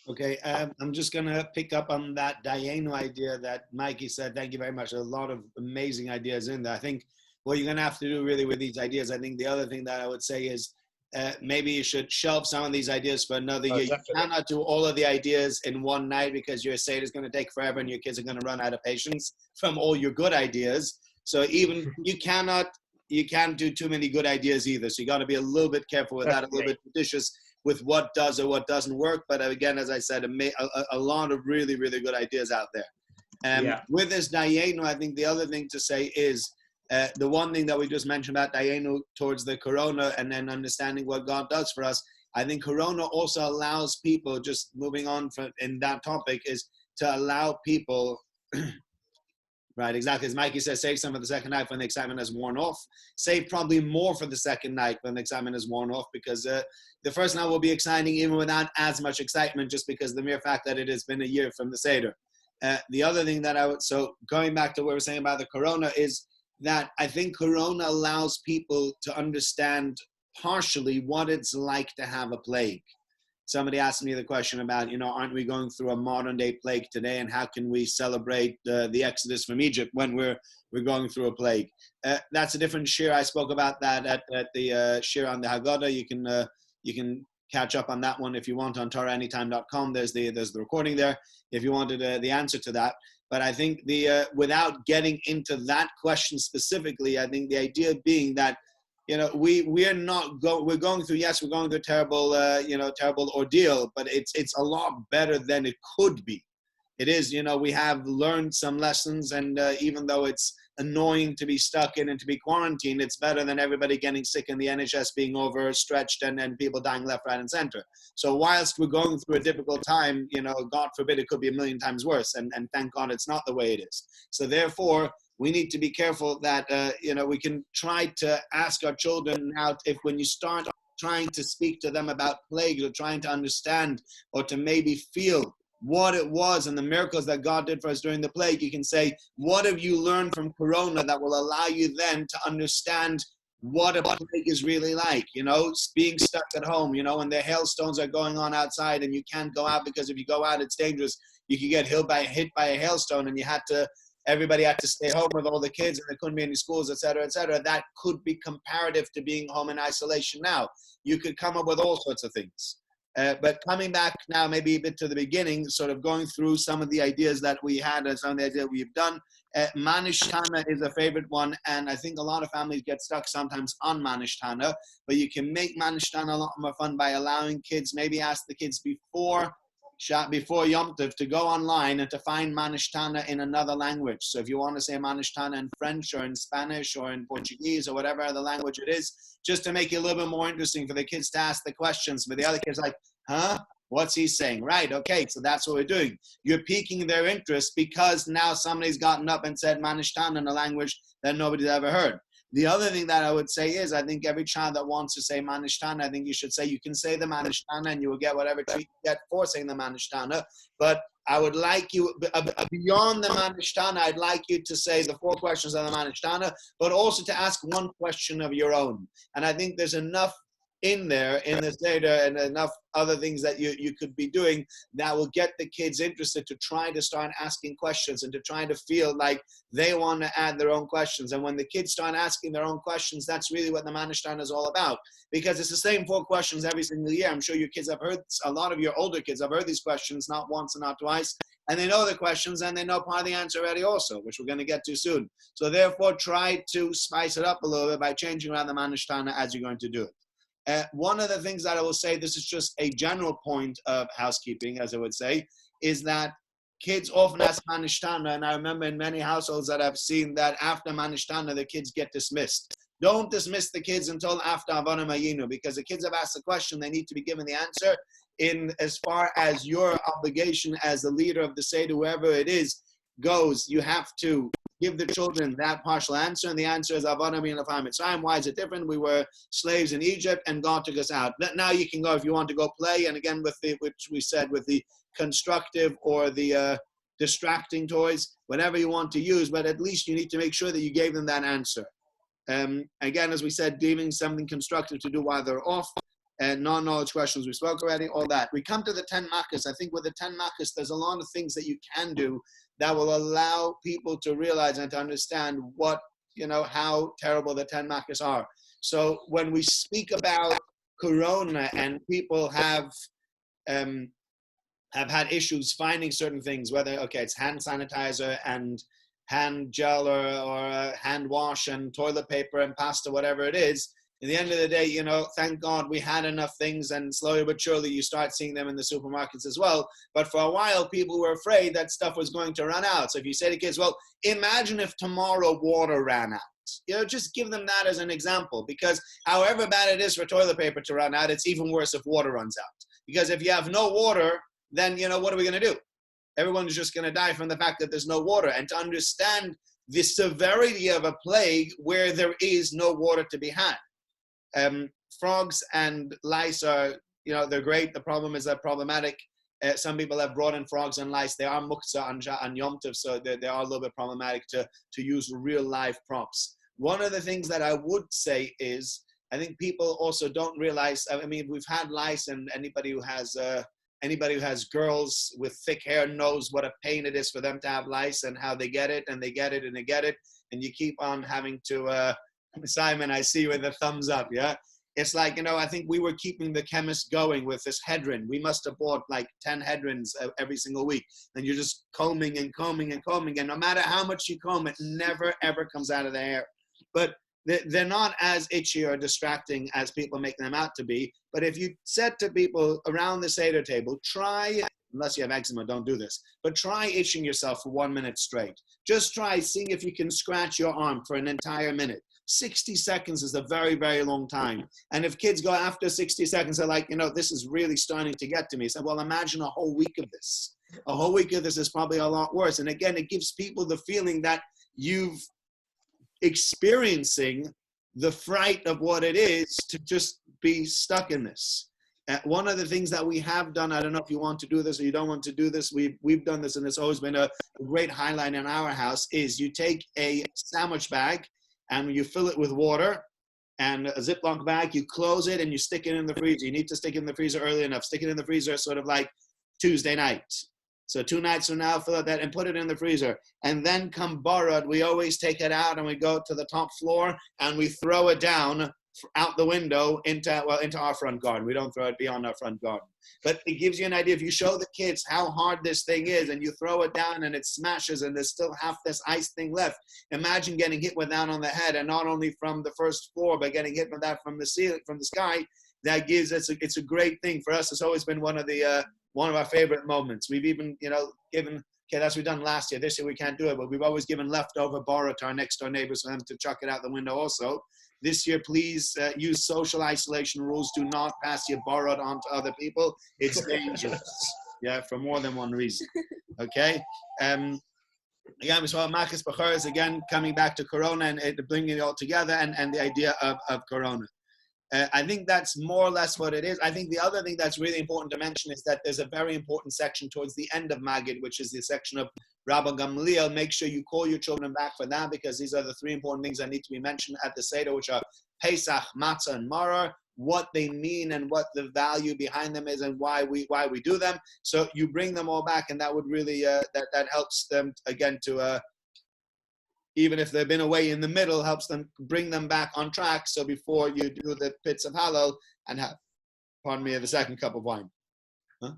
Okay, I'm just going to pick up on that Dayenu idea that Mikey said. Thank you very much. There's a lot of amazing ideas in there. I think what you're going to have to do really with these ideas, I think the other thing that I would say is maybe you should shelve some of these ideas for another year. Definitely. You cannot do all of the ideas in one night because your Seder is going to take forever and your kids are going to run out of patience from all your good ideas. So even you can't do too many good ideas either. So you got to be a little bit careful with that, a little bit judicious with what does or what doesn't work. But again, as I said, a lot of really, really good ideas out there. With this Dayenu, I think the other thing to say is the one thing that we just mentioned about Dayenu towards the Corona and then understanding what God does for us. I think Corona also allows people, just moving on in that topic, is to allow people right, exactly. As Mikey says, save some for the second night when the excitement has worn off. Save probably more for the second night when the excitement has worn off, because the first night will be exciting even without as much excitement, just because the mere fact that it has been a year from the Seder. The other thing that so going back to what we were saying about the Corona, is that I think Corona allows people to understand partially what it's like to have a plague. Somebody asked me the question about, aren't we going through a modern day plague today, and how can we celebrate the Exodus from Egypt when we're going through a plague? That's a different shir. I spoke about that at the shir on the Haggadah. You can catch up on that one if you want on TorahAnytime.com. There's the recording there if you wanted the answer to that. But I think without getting into that question specifically, I think the idea being that we're going through a terrible terrible ordeal, but it's a lot better than it could be. It is, we have learned some lessons, and even though it's annoying to be stuck in and to be quarantined, it's better than everybody getting sick and the NHS being overstretched and people dying left, right, and center. So whilst we're going through a difficult time, God forbid it could be a million times worse, and thank God it's not the way it is. So therefore, we need to be careful that, we can try to ask our children now, if when you start trying to speak to them about plagues, or trying to understand or to maybe feel what it was and the miracles that God did for us during the plague, you can say, what have you learned from Corona that will allow you then to understand what a plague is really like, being stuck at home, when the hailstones are going on outside and you can't go out because if you go out, it's dangerous. You could get hit by a hailstone and everybody had to stay home with all the kids and there couldn't be any schools, et cetera, et cetera. That could be comparative to being home in isolation now. You could come up with all sorts of things. But coming back now, maybe a bit to the beginning, sort of going through some of the ideas that we had and some of the ideas we've done. Manishtana is a favorite one, and I think a lot of families get stuck sometimes on Manishtana, but you can make Manishtana a lot more fun by allowing kids, maybe ask the kids before Yom Tov to go online and to find Manishtana in another language. So if you want to say Manishtana in French or in Spanish or in Portuguese or whatever other language it is, just to make it a little bit more interesting for the kids to ask the questions. For the other kids like, huh? What's he saying? Right, okay, so that's what we're doing. You're piquing their interest because now somebody's gotten up and said Manishtana in a language that nobody's ever heard. The other thing that I would say is, I think every child that wants to say Manishtana, I think you should say you can say the Manishtana and you will get whatever treat you get for saying the Manishtana. But I would like you, beyond the Manishtana, I'd like you to say the 4 questions of the Manishtana, but also to ask one question of your own. And I think there's enough in there, in the Seder, and enough other things that you could be doing that will get the kids interested to try to start asking questions and to try to feel like they want to add their own questions. And when the kids start asking their own questions, that's really what the Manishtana is all about. Because it's the same 4 questions every single year. I'm sure your kids have heard, a lot of your older kids have heard these questions not once and not twice. And they know the questions and they know part of the answer already also, which we're going to get to soon. So therefore, try to spice it up a little bit by changing around the Manishtana as you're going to do it. One of the things that I will say, this is just a general point of housekeeping, as I would say, is that kids often ask Manishtana, and I remember in many households that I've seen that after Manishtana, the kids get dismissed. Don't dismiss the kids until after Avana Mayinu, because the kids have asked the question, they need to be given the answer. In as far as your obligation as the leader of the Seder, whoever it is, goes, you have to give the children that partial answer, and the answer is Avana Mitzrayim. Why is it different? We were slaves in Egypt, and God took us out. Now you can go if you want to go play, and again with which we said with the constructive or the distracting toys, whatever you want to use, but at least you need to make sure that you gave them that answer. Again, as we said, giving something constructive to do while they're off. And non-knowledge questions, we spoke already, all that. We come to the 10 makkos. I think with the 10 makkos, there's a lot of things that you can do that will allow people to realize and to understand what, how terrible the 10 makkos are. So when we speak about Corona and people have had issues finding certain things, whether, it's hand sanitizer and hand gel or hand wash and toilet paper and pasta, whatever it is, at the end of the day, thank God we had enough things, and slowly but surely you start seeing them in the supermarkets as well. But for a while, people were afraid that stuff was going to run out. So if you say to kids, well, imagine if tomorrow water ran out. Just give them that as an example, because however bad it is for toilet paper to run out, it's even worse if water runs out. Because if you have no water, then, what are we going to do? Everyone's just going to die from the fact that there's no water. And to understand the severity of a plague where there is no water to be had. Frogs and lice are, they're great. The problem is they're problematic. Some people have brought in frogs and lice. They are muktzah on Yom Tov, so they are a little bit problematic to use real live props. One of the things that I would say is, I think people also don't realize, we've had lice, and anybody who has girls with thick hair knows what a pain it is for them to have lice and how they get it, and they get it, and they get it, and you keep on having to... Simon, I see you with a thumbs up, yeah? It's like, I think we were keeping the chemist going with this Hedrin. We must have bought like 10 Hedrins every single week. And you're just combing and combing and combing. And no matter how much you comb, it never, ever comes out of the hair. But they're not as itchy or distracting as people make them out to be. But if you said to people around the Seder table, try, unless you have eczema, don't do this, but try itching yourself for 1 minute straight. Just try seeing if you can scratch your arm for an entire minute. 60 seconds is a very, very long time. And if kids go after 60 seconds, they're like, this is really starting to get to me. So, well, imagine a whole week of this. A whole week of this is probably a lot worse. And again, it gives people the feeling that you've experiencing the fright of what it is to just be stuck in this. One of the things that we have done, I don't know if you want to do this or you don't want to do this, we've done this, and it's always been a great highlight in our house, is you take a sandwich bag and you fill it with water, and a Ziploc bag, you close it and you stick it in the freezer. You need to stick it in the freezer early enough. Stick it in the freezer sort of like Tuesday night. So 2 nights from now, fill out that and put it in the freezer. And then come Barad, we always take it out and we go to the top floor and we throw it down out the window into our front garden. We don't throw it beyond our front garden. But it gives you an idea. If you show the kids how hard this thing is and you throw it down and it smashes and there's still half this ice thing left, imagine getting hit with that on the head, and not only from the first floor, but getting hit with that from the ceiling, from the sky. That gives us, it's a great thing for us. It's always been one of our favorite moments. We've even, given, okay, that's what we've done last year. This year we can't do it, but we've always given leftover borrow to our next door neighbors for them to chuck it out the window also. This year, please use social isolation rules. Do not pass your borrowed on to other people. It's dangerous, for more than one reason, okay? Again, we saw Machas Bechor is again coming back to Corona and bringing it all together and the idea of Corona. I think that's more or less what it is. I think the other thing that's really important to mention is that there's a very important section towards the end of Magid, which is the section of Rabbi Gamliel. Make sure you call your children back for that, because these are the 3 important things that need to be mentioned at the Seder, which are Pesach, Matzah, and Maror, what they mean and what the value behind them is and why we do them. So you bring them all back, and that would really, that helps them, again, to... even if they've been away in the middle, helps them bring them back on track. So before you do the pits of Hallel and have, pardon me, the second cup of wine. Huh?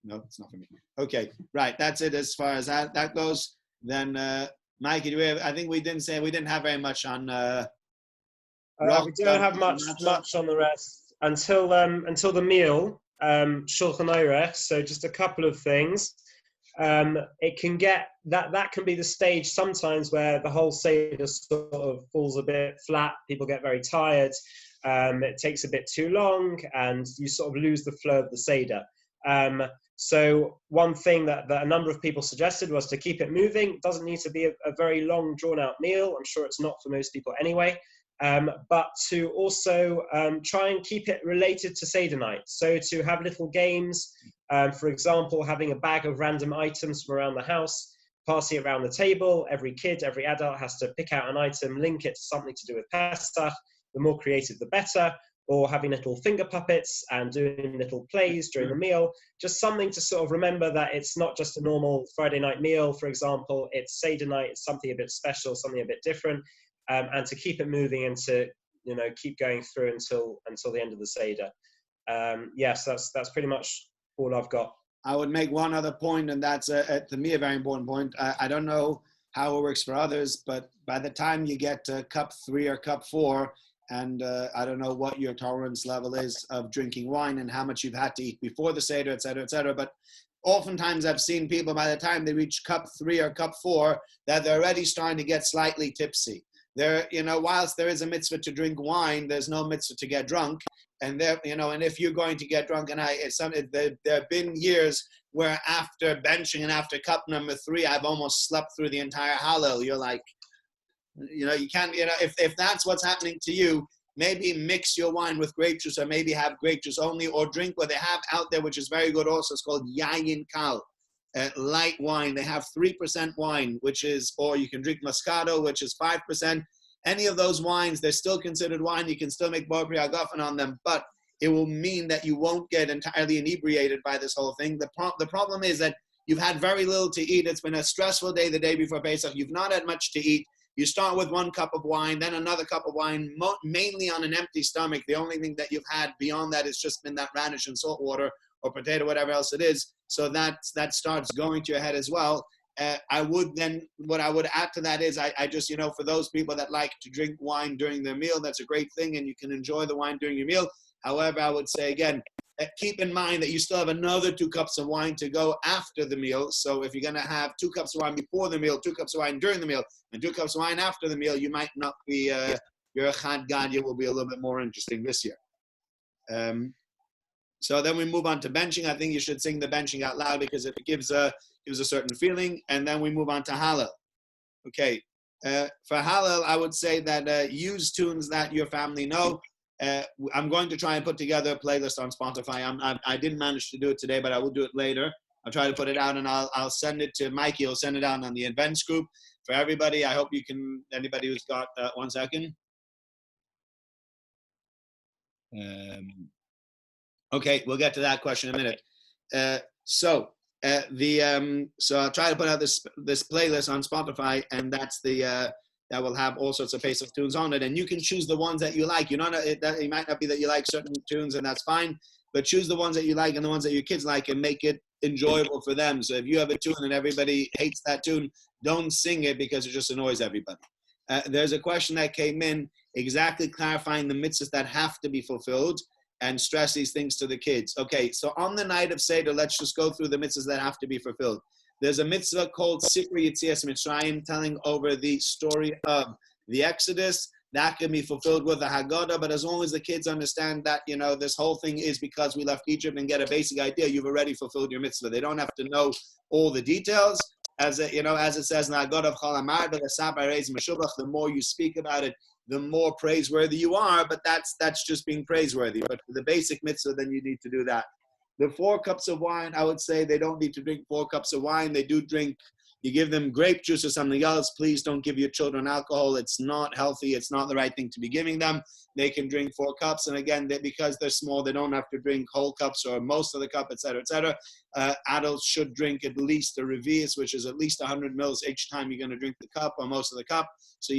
No, it's not for me. Okay, right. That's it as far as that goes. Then, Mikey, I think we didn't have very much on. We don't have much on the rest until the meal, Shulchan Aruch. So just a couple of things. It can get that can be the stage sometimes where the whole Seder sort of falls a bit flat. People get very tired. It takes a bit too long, and you sort of lose the flow of the Seder. So one thing that a number of people suggested was to keep it moving. It doesn't need to be a very long, drawn-out meal. I'm sure it's not for most people anyway. But to also try and keep it related to Seder night. So to have little games, for example, having a bag of random items from around the house, passing it around the table. Every kid, every adult has to pick out an item, link it to something to do with Pesach. The more creative, the better. Or having little finger puppets and doing little plays during the meal. Just something to sort of remember that it's not just a normal Friday night meal, for example. It's Seder night, it's something a bit special, something a bit different. And to keep it moving and to, keep going through until the end of the Seder. Yes, that's pretty much all I've got. I would make one other point, and that's to me a very important point. I don't know how it works for others, but by the time you get to cup 3 or cup 4, and I don't know what your tolerance level is of drinking wine and how much you've had to eat before the Seder, et cetera, but oftentimes I've seen people by the time they reach cup 3 or cup 4 that they're already starting to get slightly tipsy. Whilst there is a mitzvah to drink wine, there's no mitzvah to get drunk. And and if you're going to get drunk, and there have been years where after benching and after cup number 3, I've almost slept through the entire Hallel. You're like, you can't, if that's what's happening to you, maybe mix your wine with grape juice, or maybe have grape juice only, or drink what they have out there, which is very good also. It's called Yayin Kal. Light wine. They have 3% wine, or you can drink Moscato, which is 5%. Any of those wines, they're still considered wine. You can still make Bar Pri Hagafen on them, but it will mean that you won't get entirely inebriated by this whole thing. The problem is that you've had very little to eat. It's been a stressful day the day before Pesach. You've not had much to eat. You start with 1 cup of wine, then another cup of wine, mainly on an empty stomach. The only thing that you've had beyond that has just been that radish and salt water or potato, whatever else it is. So that starts going to your head as well. What I would add to that is I just, for those people that like to drink wine during their meal, that's a great thing, and you can enjoy the wine during your meal. However, I would say, again, keep in mind that you still have another 2 cups of wine to go after the meal. So if you're going to have 2 cups of wine before the meal, 2 cups of wine during the meal, and 2 cups of wine after the meal, you might not be, your Chad Gadya will be a little bit more interesting this year. So then we move on to benching. I think you should sing the benching out loud because it gives a certain feeling. And then we move on to Hallel. Okay. For Hallel, I would say that use tunes that your family know. I'm going to try and put together a playlist on Spotify. I didn't manage to do it today, but I will do it later. I'll try to put it out, and I'll send it to Mikey. He'll send it out on the events group for everybody. I hope you can, anybody who's got 1 second. Okay, we'll get to that question in a minute. So I'll try to put out this playlist on Spotify, and that's that will have all sorts of Pesach tunes on it, and you can choose the ones that you like. It might not be that you like certain tunes, and that's fine, but choose the ones that you like and the ones that your kids like, and make it enjoyable for them. So if you have a tune and everybody hates that tune, don't sing it because it just annoys everybody. There's a question that came in exactly clarifying the mitzvahs that have to be fulfilled and stress these things to the kids. Okay, so on the night of Seder, let's just go through the mitzvahs that have to be fulfilled. There's a mitzvah called Sipur Yetzias Mitzrayim, telling over the story of the Exodus. That can be fulfilled with a Haggadah, but as long as the kids understand that, this whole thing is because we left Egypt, and get a basic idea, you've already fulfilled your mitzvah. They don't have to know all the details. As it says in the Haggadah of Chol Amar, the more you speak about it, the more praiseworthy you are, but that's just being praiseworthy. But for the basic mitzvah, then you need to do that. The 4 cups of wine, I would say they don't need to drink 4 cups of wine. They do drink, you give them grape juice or something else. Please don't give your children alcohol. It's not healthy. It's not the right thing to be giving them. They can drink 4 cups. And again, because they're small, they don't have to drink whole cups or most of the cup, etc., etc. Adults should drink at least a revius, which is at least 100 mils each time you're going to drink the cup or most of the cup. So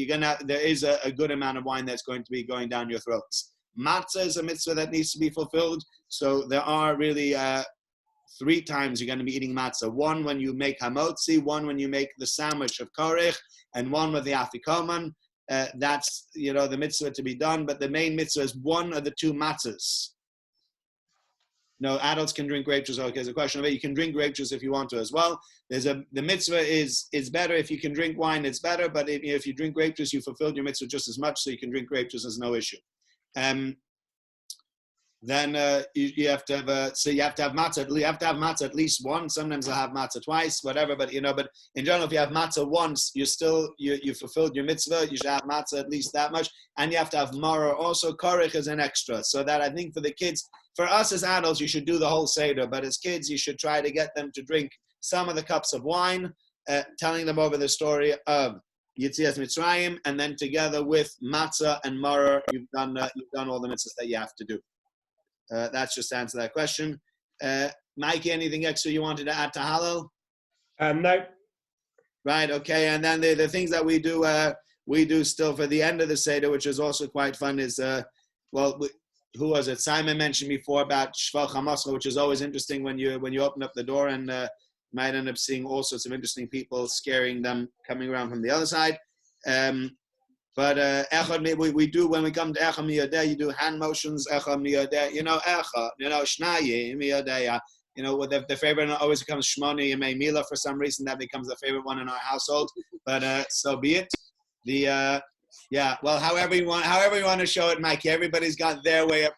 there is a good amount of wine that's going to be going down your throats. Matzah is a mitzvah that needs to be fulfilled. So there are really 3 times you're going to be eating matzah. 1 when you make hamotzi, 1 when you make the sandwich of korech, and 1 with the afikoman. That's the mitzvah to be done. But the main mitzvah is 1 of the 2 matzahs. No, adults can drink grape juice. Okay, there's a question of it. You can drink grape juice if you want to as well. The mitzvah is better. If you can drink wine, it's better. But if you drink grape juice, you fulfilled your mitzvah just as much. So you can drink grape juice, there's no issue. Then you have to have matzah. You have to have matzah at least once. Sometimes they'll have matzah twice, whatever. But but in general, if you have matzah once, you fulfilled your mitzvah. You should have matzah at least that much, and you have to have maror also. Korech is an extra, so that I think for the kids, for us as adults, you should do the whole seder. But as kids, you should try to get them to drink some of the cups of wine, telling them over the story of Yetzias Mitzrayim, and then together with matzah and maror, you've done all the mitzvahs that you have to do. That's just to answer that question. Mikey, anything extra you wanted to add to Hallel? No. Right, okay. And then the things that we do still for the end of the Seder, which is also quite fun, is, who was it? Simon mentioned before about Shvach HaMascha, which is always interesting when you open up the door, and might end up seeing all sorts of interesting people scaring them coming around from the other side. But echad, we do, when we come to echad miyodeh, you do hand motions, echad miyodeh, echad, shnayi miyodeh. The favorite one always becomes shmoni yemei mila. For some reason, that becomes the favorite one in our household. But so be it. However you want to show it, Mikey. Everybody's got their way up.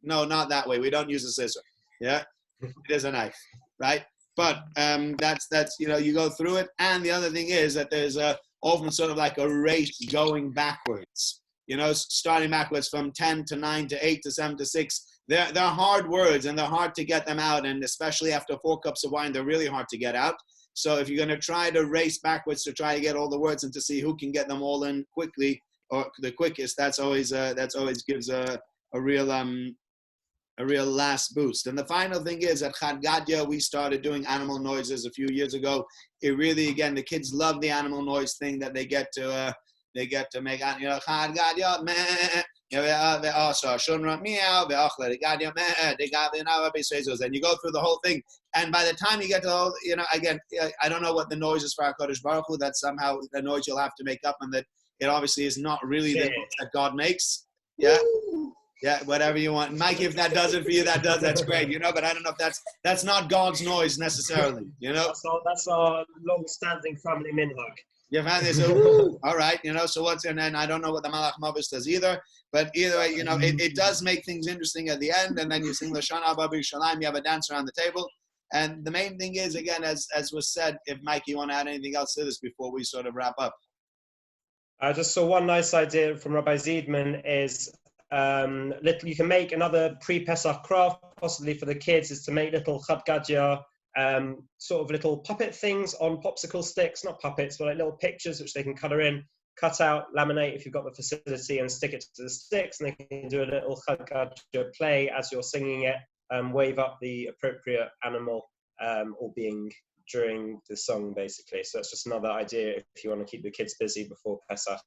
No, not that way. We don't use a scissor. Yeah, it is a knife, right? But that's you go through it. And the other thing is that there's often sort of like a race going backwards. Starting backwards from 10 to 9 to 8 to 7 to 6. They're hard words, and they're hard to get them out. And especially after 4 cups of wine, they're really hard to get out. So if you're going to try to race backwards to try to get all the words and to see who can get them all in quickly or the quickest, that's always gives a real last boost. And the final thing is at Chad Gadya, we started doing animal noises a few years ago. It really, again, the kids love the animal noise thing that they get to make. Chad Gadya, meh. And you go through the whole thing, and by the time you get to all, again, I don't know what the noise is for HaKadosh Baruch Hu. That's somehow the noise you'll have to make up, and that it obviously is not really the noise that God makes. Yeah. Yeah, whatever you want. Mike, if that does it for you, that's great, but I don't know if that's not God's noise necessarily, That's our long-standing family minhag. Your family says, all right, so what's, and then I don't know what the Malach Mavis does either, but either way, it does make things interesting at the end, and then you sing Lashon Haba B'Yerushalayim, you have a dance around the table, and the main thing is, again, as was said, if Mike, you want to add anything else to this before we sort of wrap up. I just saw one nice idea from Rabbi Ziedman is, you can make another pre-Pesach craft, possibly for the kids, is to make little Chad Gadya, sort of little puppet things on popsicle sticks, not puppets, but like little pictures which they can color in. cut out, laminate if you've got the facility, and stick it to the sticks, and they can do a little play as you're singing it, wave up the appropriate animal or being during the song, basically. So that's just another idea if you want to keep the kids busy before Pesach.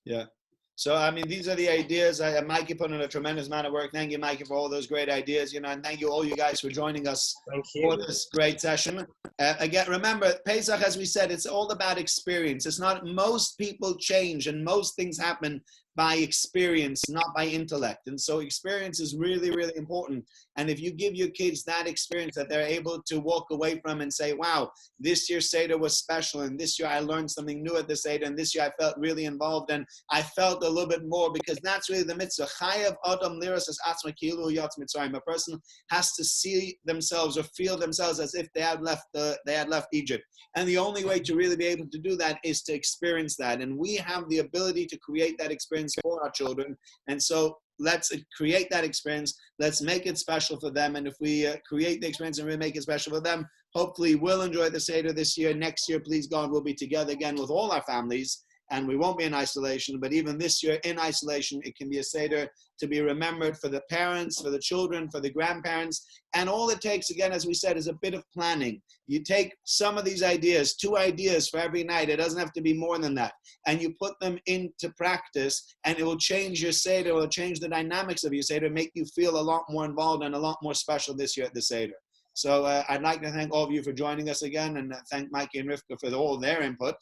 Yeah. So, I mean, these are the ideas. Mikey put in a tremendous amount of work. Thank you, Mikey, for all those great ideas. And thank you all you guys for joining us for this great session. Again, remember, Pesach, as we said, it's all about experience. It's not, most people change and most things happen by experience, not by intellect. And so experience is really, really important. And if you give your kids that experience that they're able to walk away from and say, wow, this year Seder was special, and this year I learned something new at the Seder, and this year I felt really involved, and I felt a little bit more, because that's really the mitzvah. Chayav adam liras es atzma kilu yatz mitzrayim. A person has to see themselves or feel themselves as if they had left Egypt. And the only way to really be able to do that is to experience that. And we have the ability to create that experience for our children. And so let's create that experience. Let's make it special for them. And if we create the experience and really make it special for them, hopefully we'll enjoy the Seder this year. Next year, please God, we'll be together again with all our families, and we won't be in isolation. But even this year in isolation, it can be a Seder to be remembered for the parents, for the children, for the grandparents. And all it takes, again, as we said, is a bit of planning. You take some of these ideas, 2 ideas for every night. It doesn't have to be more than that. And you put them into practice, and it will change your Seder, it will change the dynamics of your Seder, make you feel a lot more involved and a lot more special this year at the Seder. So I'd like to thank all of you for joining us again, and thank Mikey and Rivka for all their input.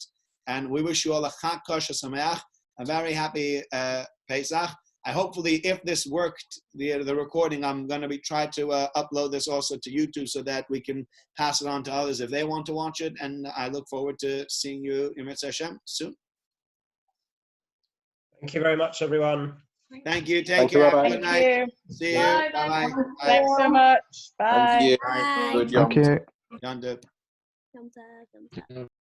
And we wish you all a Chag Kosher Sameach, a very happy Pesach. Hopefully, if this worked, the recording, I'm going to try to upload this also to YouTube so that we can pass it on to others if they want to watch it. And I look forward to seeing you in Mitzvah Hashem soon. Thank you very much, everyone. Thank you. Take care. Good night. See you. Bye-bye. Thanks so much. Bye. Thank you. Bye. Good job. Yom Tov. Yom Tov.